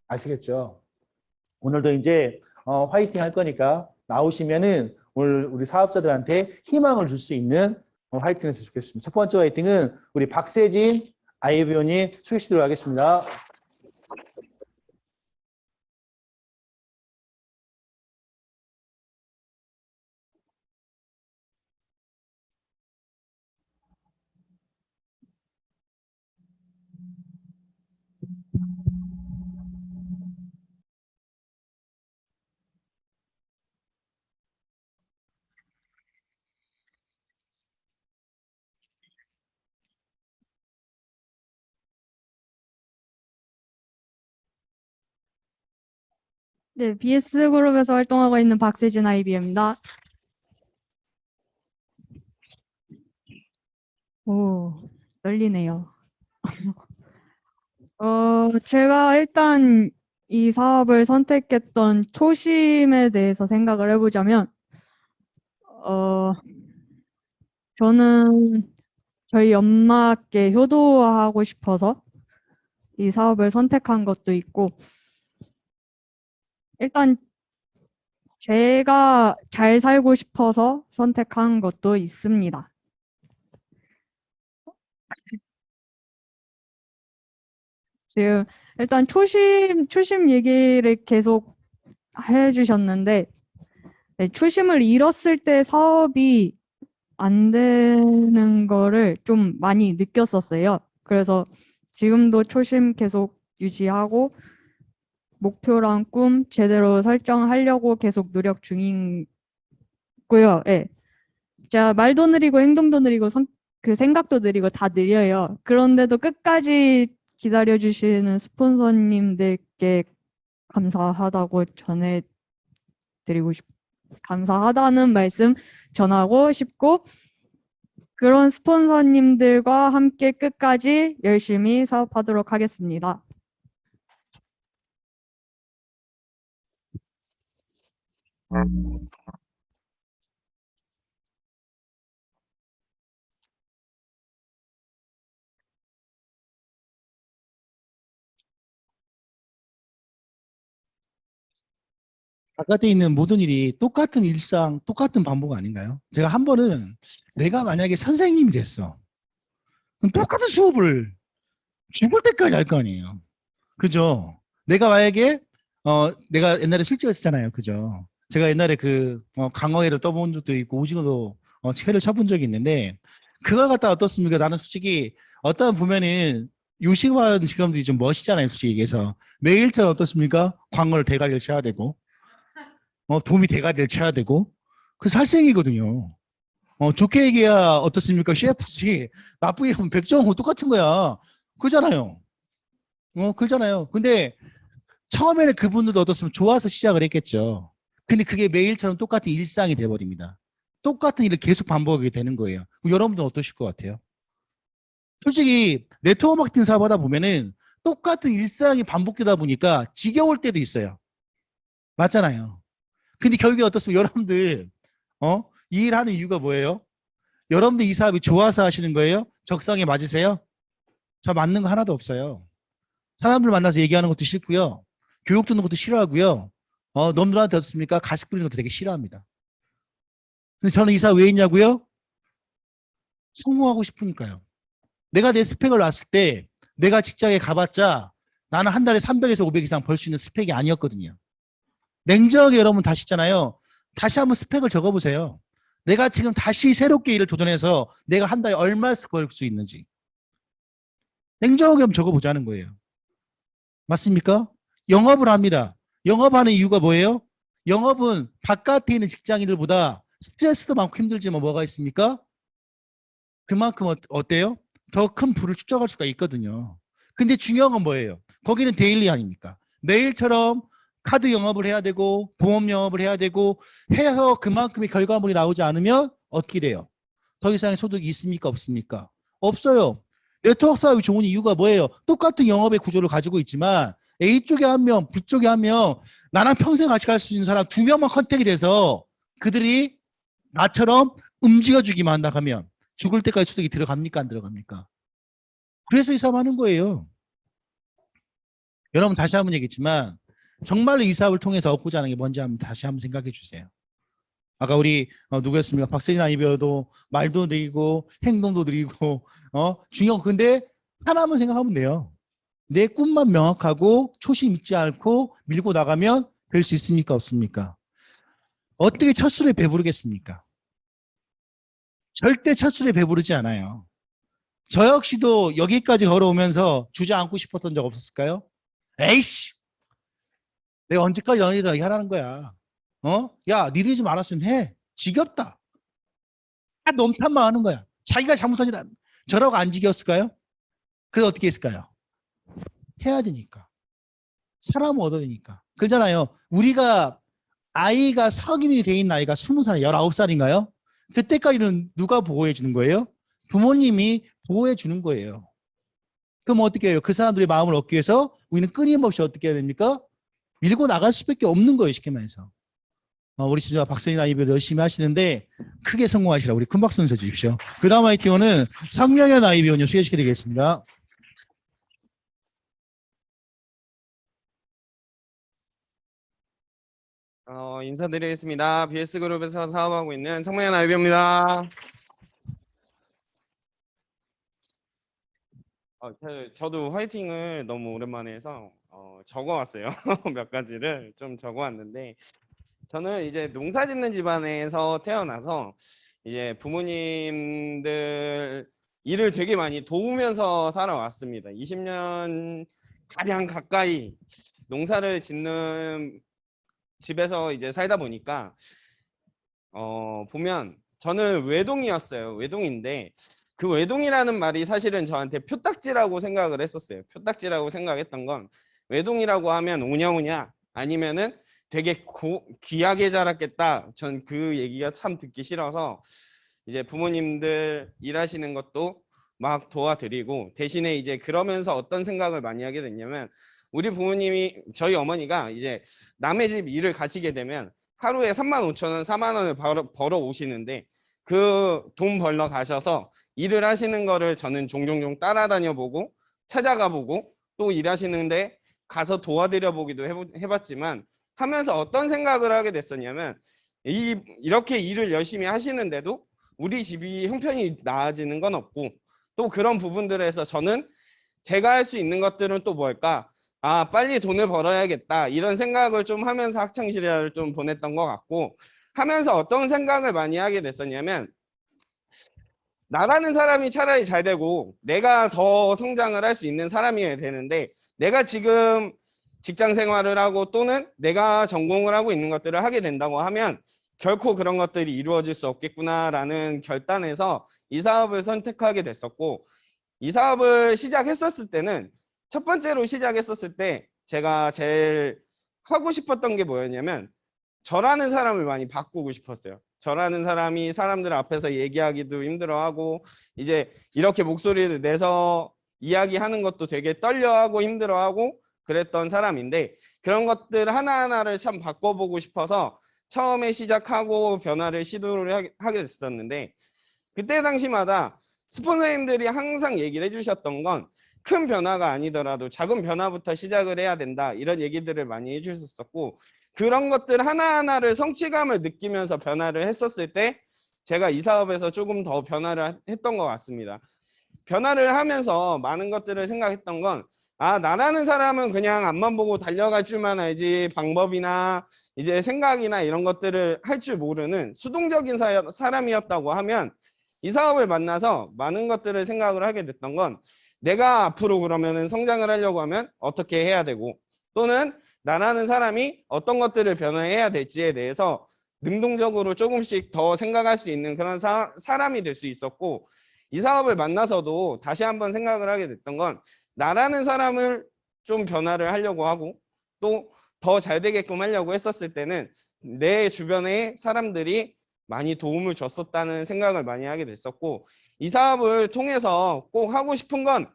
아시겠죠? 오늘도 이제 화이팅 할 거니까 나오시면은 오늘 우리 사업자들한테 희망을 줄 수 있는 화이팅 했으면 좋겠습니다. 첫 번째 화이팅은 우리 박세진 아이비원이 소개시키도록 하겠습니다. 네, BS그룹에서 활동하고 있는 박세진 아이비입니다. 오, 떨리네요. 제가 일단 이 사업을 선택했던 초심에 대해서 생각을 해보자면, 저는 저희 엄마께 효도하고 싶어서 이 사업을 선택한 것도 있고, 일단 제가 잘 살고 싶어서 선택한 것도 있습니다. 지금 일단 초심 얘기를 계속 해주셨는데, 네, 초심을 잃었을 때 사업이 안 되는 거를 좀 많이 느꼈었어요. 그래서 지금도 초심 계속 유지하고 목표랑 꿈 제대로 설정하려고 계속 노력 중이고요. 예. 제가 말도 느리고 행동도 느리고 그 생각도 느리고 다 느려요. 그런데도 끝까지 기다려주시는 스폰서님들께 감사하다고 감사하다는 말씀 전하고 싶고, 그런 스폰서님들과 함께 끝까지 열심히 사업하도록 하겠습니다. 바깥에 있는 모든 일이 똑같은 일상, 똑같은 반복 아닌가요? 제가 한 번은 내가 만약에 선생님이 됐어. 그럼 똑같은 수업을 죽을 때까지 할 거 아니에요. 그죠? 내가 만약에 내가 옛날에 실제로 했잖아요. 그죠? 제가 옛날에 강어회를 떠본 적도 있고 오징어도 회를 쳐본 적이 있는데 그걸 갖다 어떻습니까? 나는 솔직히 어떤 보면은 요식화하는 직원들이 좀 멋있잖아요. 솔직히 얘기해서 매일처럼 어떻습니까? 광어를 대가리를 쳐야 되고 도미 대가리를 쳐야 되고 그 살생이거든요. 좋게 얘기해야 어떻습니까? 셰프지. 나쁘게 보면 백종원 똑같은 거야. 그잖아요. 그잖아요. 근데 처음에는 그분들도 어떻습니까? 좋아서 시작을 했겠죠. 근데 그게 매일처럼 똑같은 일상이 돼버립니다. 똑같은 일을 계속 반복하게 되는 거예요. 여러분들은 어떠실 것 같아요? 솔직히 네트워크 마케팅 사업 하다 보면은 똑같은 일상이 반복되다 보니까 지겨울 때도 있어요. 맞잖아요. 근데 결국에 어떻습니까? 여러분들 이 일하는 이유가 뭐예요? 여러분들 이 사업이 좋아서 하시는 거예요? 적성에 맞으세요? 저 맞는 거 하나도 없어요. 사람들 만나서 얘기하는 것도 싫고요. 교육 듣는 것도 싫어하고요. 놈들한테 어떻습니까? 가식 부리는 것도 되게 싫어합니다. 근데 저는 이 사업 왜 있냐고요? 성공하고 싶으니까요. 내가 내 스펙을 놨을 때 내가 직장에 가봤자 나는 한 달에 300에서 500 이상 벌 수 있는 스펙이 아니었거든요. 냉정하게 여러분 다시잖아요. 다시 한번 스펙을 적어보세요. 내가 지금 다시 새롭게 일을 도전해서 내가 한 달에 얼마 벌 수 있는지 냉정하게 한번 적어보자는 거예요. 맞습니까? 영업을 합니다. 영업하는 이유가 뭐예요? 영업은 바깥에 있는 직장인들보다 스트레스도 많고 힘들지만 뭐가 있습니까? 그만큼 어때요? 더 큰 부를 축적할 수가 있거든요. 근데 중요한 건 뭐예요? 거기는 데일리 아닙니까? 매일처럼 카드 영업을 해야 되고 보험 영업을 해야 되고 해서 그만큼의 결과물이 나오지 않으면 어떻게 돼요? 더 이상의 소득이 있습니까? 없습니까? 없어요. 네트워크 사업이 좋은 이유가 뭐예요? 똑같은 영업의 구조를 가지고 있지만 A쪽에 한 명, B쪽에 한 명, 나랑 평생 같이 갈 수 있는 사람 2명만 컨택이 돼서 그들이 나처럼 움직여주기만 한다 하면 죽을 때까지 소득이 들어갑니까? 안 들어갑니까? 그래서 이 사업 하는 거예요. 여러분 다시 한번 얘기했지만 정말로 이 사업을 통해서 얻고자 하는 게 뭔지 한번 다시 한번 생각해 주세요. 아까 우리 누구였습니까? 박세진 아이비어도 말도 느리고 행동도 느리고 중요한 근데 하나만 생각하면 돼요. 내 꿈만 명확하고 초심 잊지 않고 밀고 나가면 될 수 있습니까? 없습니까? 어떻게 첫 술에 배부르겠습니까? 절대 첫 술에 배부르지 않아요. 저 역시도 여기까지 걸어오면서 주저앉고 싶었던 적 없었을까요? 에이씨! 내가 언제까지 너희들 하라는 거야. 야, 니들이 좀 알았으면 해. 지겹다. 다 nom탄만 하는 거야. 자기가 잘못하지 저라고 안 지겼을까요? 그래 어떻게 했을까요? 해야 되니까. 사람은 얻어야 되니까. 그잖아요. 우리가 아이가 성인이 돼 있는 나이가 20살, 19살인가요? 그때까지는 누가 보호해 주는 거예요? 부모님이 보호해 주는 거예요. 그럼 어떻게 해요? 그 사람들의 마음을 얻기 위해서 우리는 끊임없이 어떻게 해야 됩니까? 밀고 나갈 수밖에 없는 거예요. 쉽게 말해서. 우리 진짜 박세진 아이비도 열심히 하시는데 크게 성공하시라. 우리 큰 박수 쳐주십시오. 그 다음 ITO는 성명현 아이비원님 소개시켜드리겠습니다. 인사드리겠습니다. BS그룹에서 사업하고 있는 성명현 아이비입니다. 저도 화이팅을 너무 오랜만에 해서 적어왔어요. 몇 가지를 좀 적어왔는데 저는 이제 농사 짓는 집안에서 태어나서 이제 부모님들 일을 되게 많이 도우면서 살아왔습니다. 20년 가량 가까이 농사를 짓는 집에서 이제 살다 보니까 보면 저는 외동이었어요. 외동인데 그 외동이라는 말이 사실은 저한테 표딱지라고 생각을 했었어요. 표딱지라고 생각했던 건 외동이라고 하면 오냐오냐 아니면은 되게 귀하게 자랐겠다. 전 그 얘기가 참 듣기 싫어서 이제 부모님들 일하시는 것도 막 도와드리고 대신에 이제 그러면서 어떤 생각을 많이 하게 됐냐면 우리 부모님이 저희 어머니가 이제 남의 집 일을 가시게 되면 하루에 35,000원, 4만 원을 벌어 오시는데 그 돈 벌러 가셔서 일을 하시는 거를 저는 종종 따라다녀 보고 찾아가 보고 또 일하시는데 가서 도와드려 보기도 해봤지만 하면서 어떤 생각을 하게 됐었냐면 이렇게 일을 열심히 하시는데도 우리 집이 형편이 나아지는 건 없고 또 그런 부분들에서 저는 제가 할 수 있는 것들은 또 뭘까? 빨리 돈을 벌어야겠다 이런 생각을 좀 하면서 학창 시절을 좀 보냈던 것 같고 하면서 어떤 생각을 많이 하게 됐었냐면 나라는 사람이 차라리 잘 되고 내가 더 성장을 할 수 있는 사람이어야 되는데 내가 지금 직장 생활을 하고 또는 내가 전공을 하고 있는 것들을 하게 된다고 하면 결코 그런 것들이 이루어질 수 없겠구나라는 결단에서 이 사업을 선택하게 됐었고 이 사업을 시작했었을 때는 첫 번째로 시작했었을 때 제가 제일 하고 싶었던 게 뭐였냐면 저라는 사람을 많이 바꾸고 싶었어요. 저라는 사람이 사람들 앞에서 얘기하기도 힘들어하고 이제 이렇게 목소리를 내서 이야기하는 것도 되게 떨려하고 힘들어하고 그랬던 사람인데 그런 것들 하나하나를 참 바꿔보고 싶어서 처음에 시작하고 변화를 시도를 하게 됐었는데 그때 당시마다 스폰서님들이 항상 얘기를 해주셨던 건 큰 변화가 아니더라도 작은 변화부터 시작을 해야 된다 이런 얘기들을 많이 해주셨었고 그런 것들 하나하나를 성취감을 느끼면서 변화를 했었을 때 제가 이 사업에서 조금 더 변화를 했던 것 같습니다. 변화를 하면서 많은 것들을 생각했던 건 나라는 사람은 그냥 앞만 보고 달려갈 줄만 알지 방법이나 이제 생각이나 이런 것들을 할 줄 모르는 수동적인 사람이었다고 하면 이 사업을 만나서 많은 것들을 생각을 하게 됐던 건 내가 앞으로 그러면은 성장을 하려고 하면 어떻게 해야 되고 또는 나라는 사람이 어떤 것들을 변화해야 될지에 대해서 능동적으로 조금씩 더 생각할 수 있는 그런 사람이 될 수 있었고 이 사업을 만나서도 다시 한번 생각을 하게 됐던 건 나라는 사람을 좀 변화를 하려고 하고 또 더 잘 되게끔 하려고 했었을 때는 내 주변의 사람들이 많이 도움을 줬었다는 생각을 많이 하게 됐었고 이 사업을 통해서 꼭 하고 싶은 건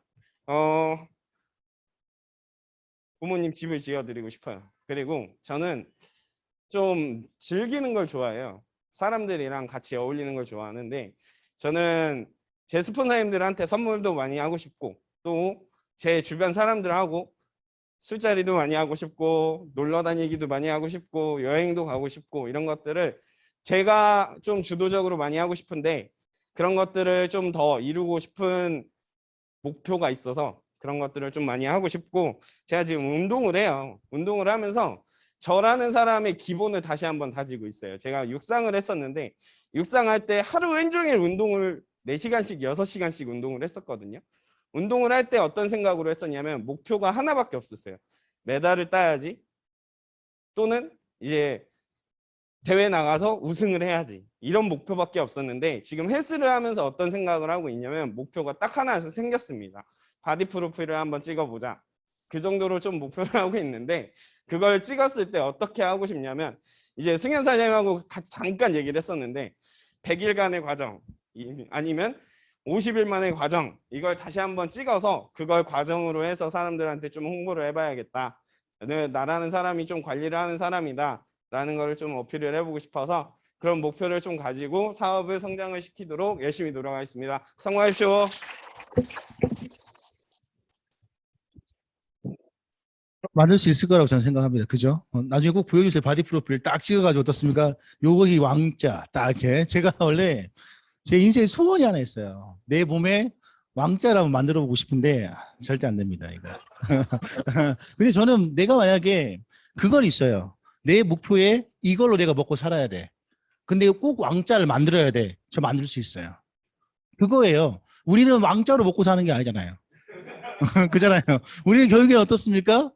부모님 집을 지어드리고 싶어요. 그리고 저는 좀 즐기는 걸 좋아해요. 사람들이랑 같이 어울리는 걸 좋아하는데 저는 제 스폰서님들한테 선물도 많이 하고 싶고 또 제 주변 사람들하고 술자리도 많이 하고 싶고 놀러 다니기도 많이 하고 싶고 여행도 가고 싶고 이런 것들을 제가 좀 주도적으로 많이 하고 싶은데 그런 것들을 좀 더 이루고 싶은 목표가 있어서 그런 것들을 좀 많이 하고 싶고 제가 지금 운동을 해요. 운동을 하면서 저라는 사람의 기본을 다시 한번 다지고 있어요. 제가 육상을 했었는데 육상할 때 하루 왼종일 운동을 4시간씩 6시간씩 운동을 했었거든요. 운동을 할 때 어떤 생각으로 했었냐면 목표가 하나밖에 없었어요. 메달을 따야지 또는 이제 대회 나가서 우승을 해야지 이런 목표밖에 없었는데 지금 헬스를 하면서 어떤 생각을 하고 있냐면 목표가 딱 하나 생겼습니다. 바디 프로필을 한번 찍어보자. 그 정도로 좀 목표를 하고 있는데 그걸 찍었을 때 어떻게 하고 싶냐면 이제 승현 사장님하고 잠깐 얘기를 했었는데 100일간의 과정 아니면 50일 만의 과정 이걸 다시 한번 찍어서 그걸 과정으로 해서 사람들한테 좀 홍보를 해봐야겠다. 나라는 사람이 좀 관리를 하는 사람이다 라는 거를 좀 어필을 해보고 싶어서 그런 목표를 좀 가지고 사업을 성장을 시키도록 열심히 노력하겠습니다. 성공하십시오. 만들 수 있을 거라고 저는 생각합니다. 그죠? 나중에 꼭 보여주세요. 바디 프로필 딱 찍어가지고 어떻습니까? 요것이 왕자 딱 이렇게. 제가 원래 제 인생에 소원이 하나 있어요. 내 몸에 왕자를 한번 만들어 보고 싶은데 절대 안 됩니다. 이거. 근데 저는 내가 만약에 그건 있어요. 내 목표에 이걸로 내가 먹고 살아야 돼. 근데 꼭 왕자를 만들어야 돼. 저 만들 수 있어요. 그거예요. 우리는 왕자로 먹고 사는 게 아니잖아요. 그잖아요. 우리는 결국에 어떻습니까?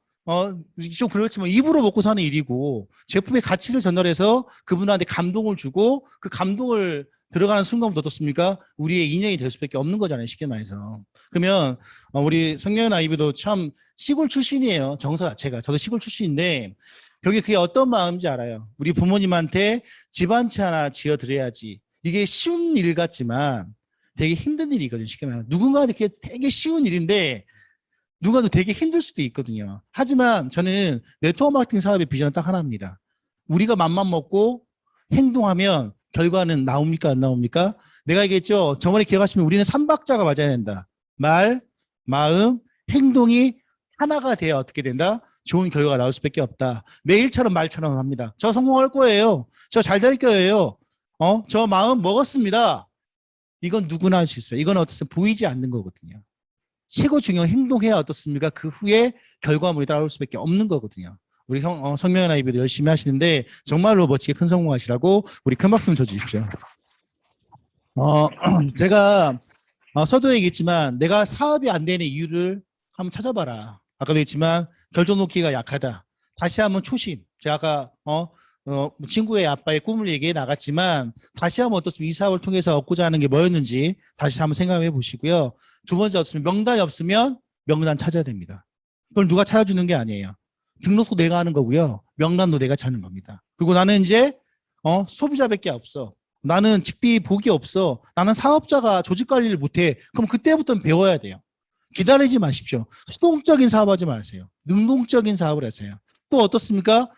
좀 그렇지만 입으로 먹고 사는 일이고 제품의 가치를 전달해서 그분한테 감동을 주고 그 감동을 들어가는 순간부터 어떻습니까? 우리의 인연이 될 수밖에 없는 거잖아요. 쉽게 말해서. 그러면 우리 성령 아이비도 참 시골 출신이에요. 정서 자체가. 저도 시골 출신인데 그게 어떤 마음인지 알아요. 우리 부모님한테 집 한 채 하나 지어드려야지. 이게 쉬운 일 같지만 되게 힘든 일이거든요. 쉽게 말해서. 누군가한테 되게 쉬운 일인데 누가도 되게 힘들 수도 있거든요. 하지만 저는 네트워크 마케팅 사업의 비전은 딱 하나입니다. 우리가 맘만 먹고 행동하면 결과는 나옵니까? 안 나옵니까? 내가 얘기했죠. 저번에 기억하시면 우리는 3박자가 맞아야 된다. 말, 마음, 행동이 하나가 돼야 어떻게 된다? 좋은 결과가 나올 수밖에 없다. 매일처럼 말처럼 합니다. 저 성공할 거예요. 저 잘 될 거예요. 저 마음 먹었습니다. 이건 누구나 할 수 있어요. 이건 어떻습니까? 보이지 않는 거거든요. 최고 중요한 행동해야 어떻습니까? 그 후에 결과물이 따라올 수밖에 없는 거거든요. 우리 성명현 아이비도 열심히 하시는데 정말로 멋지게 큰 성공하시라고 우리 큰 박수 쳐주십시오. 제가 서두에 얘기했지만 내가 사업이 안 되는 이유를 한번 찾아봐라. 아까도 했지만 결정 놓기가 약하다. 다시 한번 초심. 제가 아까 친구의 아빠의 꿈을 얘기해 나갔지만 다시 한번 어떻습니까? 이 사업을 통해서 얻고자 하는 게 뭐였는지 다시 한번 생각해 보시고요. 두 번째 어떻습니까? 명단이 없으면 명단 찾아야 됩니다. 그걸 누가 찾아주는 게 아니에요. 등록도 내가 하는 거고요. 명단도 내가 찾는 겁니다. 그리고 나는 이제 소비자밖에 없어. 나는 직비 복이 없어. 나는 사업자가 조직 관리를 못해. 그럼 그때부터는 배워야 돼요. 기다리지 마십시오. 수동적인 사업하지 마세요. 능동적인 사업을 하세요. 또 어떻습니까?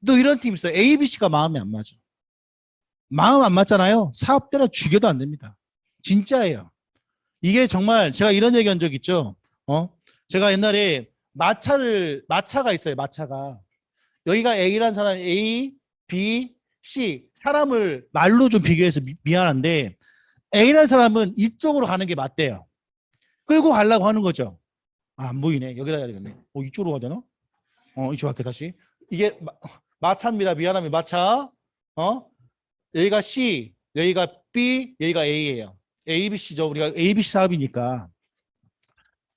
또 이런 팀 있어요. A, B, C가 마음이 안 맞아. 마음 안 맞잖아요. 사업 때려 죽여도 안 됩니다. 진짜예요. 이게 정말 제가 이런 얘기 한 적 있죠. 제가 옛날에 마차가 있어요. 마차가. 여기가 A라는 사람이 A, B, C 사람을 말로 좀 비교해서 미안한데 A라는 사람은 이쪽으로 가는 게 맞대요. 끌고 가려고 하는 거죠. 아, 안 보이네. 여기다 해야 되겠네. 이쪽으로 가야 되나? 이쪽 할게 다시. 이게 마차입니다. 미안합니다. 마차. 여기가 C, 여기가 B, 여기가 A예요. A, B, C죠. 우리가 A, B, C 사업이니까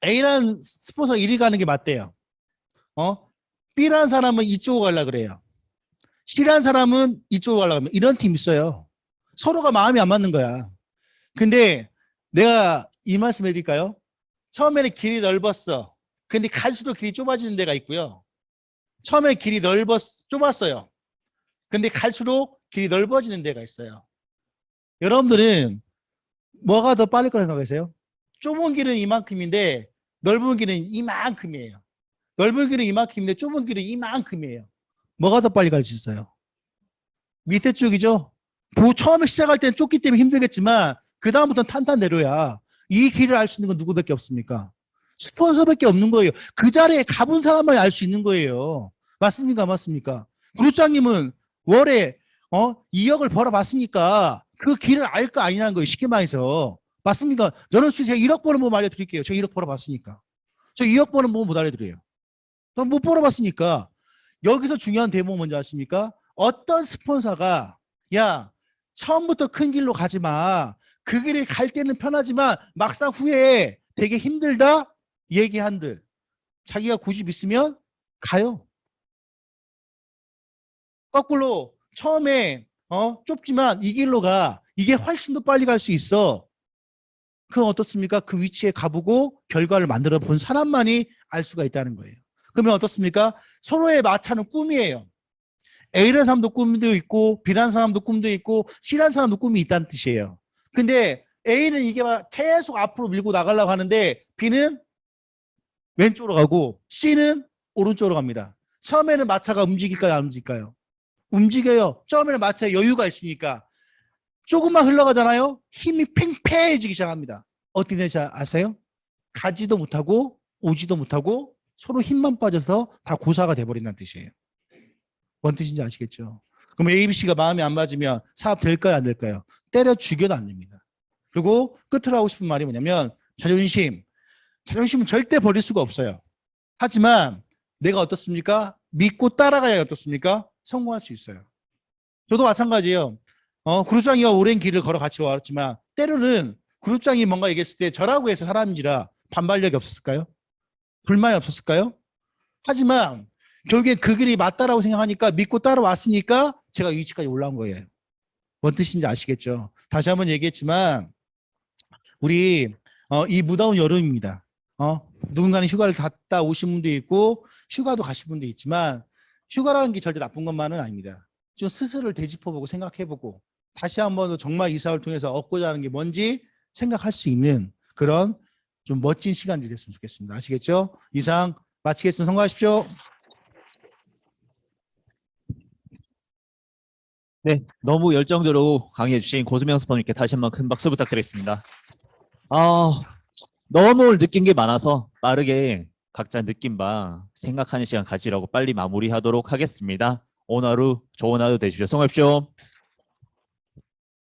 A라는 스폰서가 1위 가는 게 맞대요. B라는 사람은 이쪽으로 가려고 그래요. C라는 사람은 이쪽으로 가려고 하면 이런 팀 있어요. 서로가 마음이 안 맞는 거야. 근데 내가 이 말씀 해드릴까요? 처음에는 길이 넓었어. 근데 갈수록 길이 좁아지는 데가 있고요. 처음에 길이 좁았어요. 근데 갈수록 길이 넓어지는 데가 있어요. 여러분들은 뭐가 더 빠를 거라고 생각하세요? 좁은 길은 이만큼인데 넓은 길은 이만큼이에요. 넓은 길은 이만큼인데 좁은 길은 이만큼이에요. 뭐가 더 빨리 갈 수 있어요? 밑에 쪽이죠. 처음에 시작할 때는 좁기 때문에 힘들겠지만 그 다음부터는 탄탄대로야. 이 길을 알 수 있는 건 누구밖에 없습니까? 스폰서밖에 없는 거예요. 그 자리에 가본 사람만이 알 수 있는 거예요. 맞습니까? 맞습니까? 구루장님은 월에 2억을 벌어봤으니까 그 길을 알 거 아니라는 거예요. 쉽게 말해서. 맞습니까? 저는 제가 1억 버는 법 알려드릴게요. 제가 1억 벌어봤으니까. 저 2억 버는 법 못 알려드려요. 전 못 벌어봤으니까. 여기서 중요한 대목은 뭔지 아십니까? 어떤 스폰서가 야 처음부터 큰 길로 가지 마. 그 길이 갈 때는 편하지만 막상 후에 되게 힘들다 얘기한들 자기가 고집 있으면 가요. 거꾸로 처음에 좁지만 이 길로 가. 이게 훨씬 더 빨리 갈 수 있어. 그건 어떻습니까? 그 위치에 가보고 결과를 만들어 본 사람만이 알 수가 있다는 거예요. 그러면 어떻습니까? 서로의 마차는 꿈이에요. A라는 사람도 꿈도 있고 B라는 사람도 꿈도 있고 C라는 사람도 꿈이 있다는 뜻이에요. 근데 A는 이게 막 계속 앞으로 밀고 나가려고 하는데 B는 왼쪽으로 가고 C는 오른쪽으로 갑니다. 처음에는 마차가 움직일까요? 안 움직일까요? 움직여요. 처음에는 마차에 여유가 있으니까. 조금만 흘러가잖아요. 힘이 팽팽해지기 시작합니다. 어떻게 되는지 아세요? 가지도 못하고 오지도 못하고 서로 힘만 빠져서 다 고사가 돼버린다는 뜻이에요. 뭔 뜻인지 아시겠죠? 그럼 ABC가 마음에 안 맞으면 사업 될까요? 안 될까요? 때려 죽여도 안 됩니다. 그리고 끝으로 하고 싶은 말이 뭐냐면 자존심은 절대 버릴 수가 없어요. 하지만 내가 어떻습니까? 믿고 따라가야 어떻습니까? 성공할 수 있어요. 저도 마찬가지예요. 그룹장이와 오랜 길을 걸어 같이 왔지만 때로는 그룹장이 뭔가 얘기했을 때 저라고 해서 사람인지라 반발력이 없었을까요? 불만이 없었을까요? 하지만 결국엔 그 길이 맞다라고 생각하니까 믿고 따라왔으니까 제가 위치까지 올라온 거예요. 뭔 뜻인지 아시겠죠? 다시 한번 얘기했지만 우리 이 무더운 여름입니다. 누군가는 휴가를 갔다 오신 분도 있고 휴가도 가신 분도 있지만 휴가라는 게 절대 나쁜 것만은 아닙니다. 좀 스스로를 되짚어보고 생각해보고 다시 한번 정말 이 사업을 통해서 얻고자 하는 게 뭔지 생각할 수 있는 그런 좀 멋진 시간이 됐으면 좋겠습니다. 아시겠죠? 이상 마치겠습니다. 성공하십시오. 네, 너무 열정적으로 강의해주신 고수명 스폰님께 다시 한번 큰 박수 부탁드리겠습니다. 너무 오늘 느낀 게 많아서 빠르게 각자 느낀 바 생각하는 시간 가지라고 빨리 마무리하도록 하겠습니다. 오늘 하루 좋은 하루 되시죠. 성공하십시오.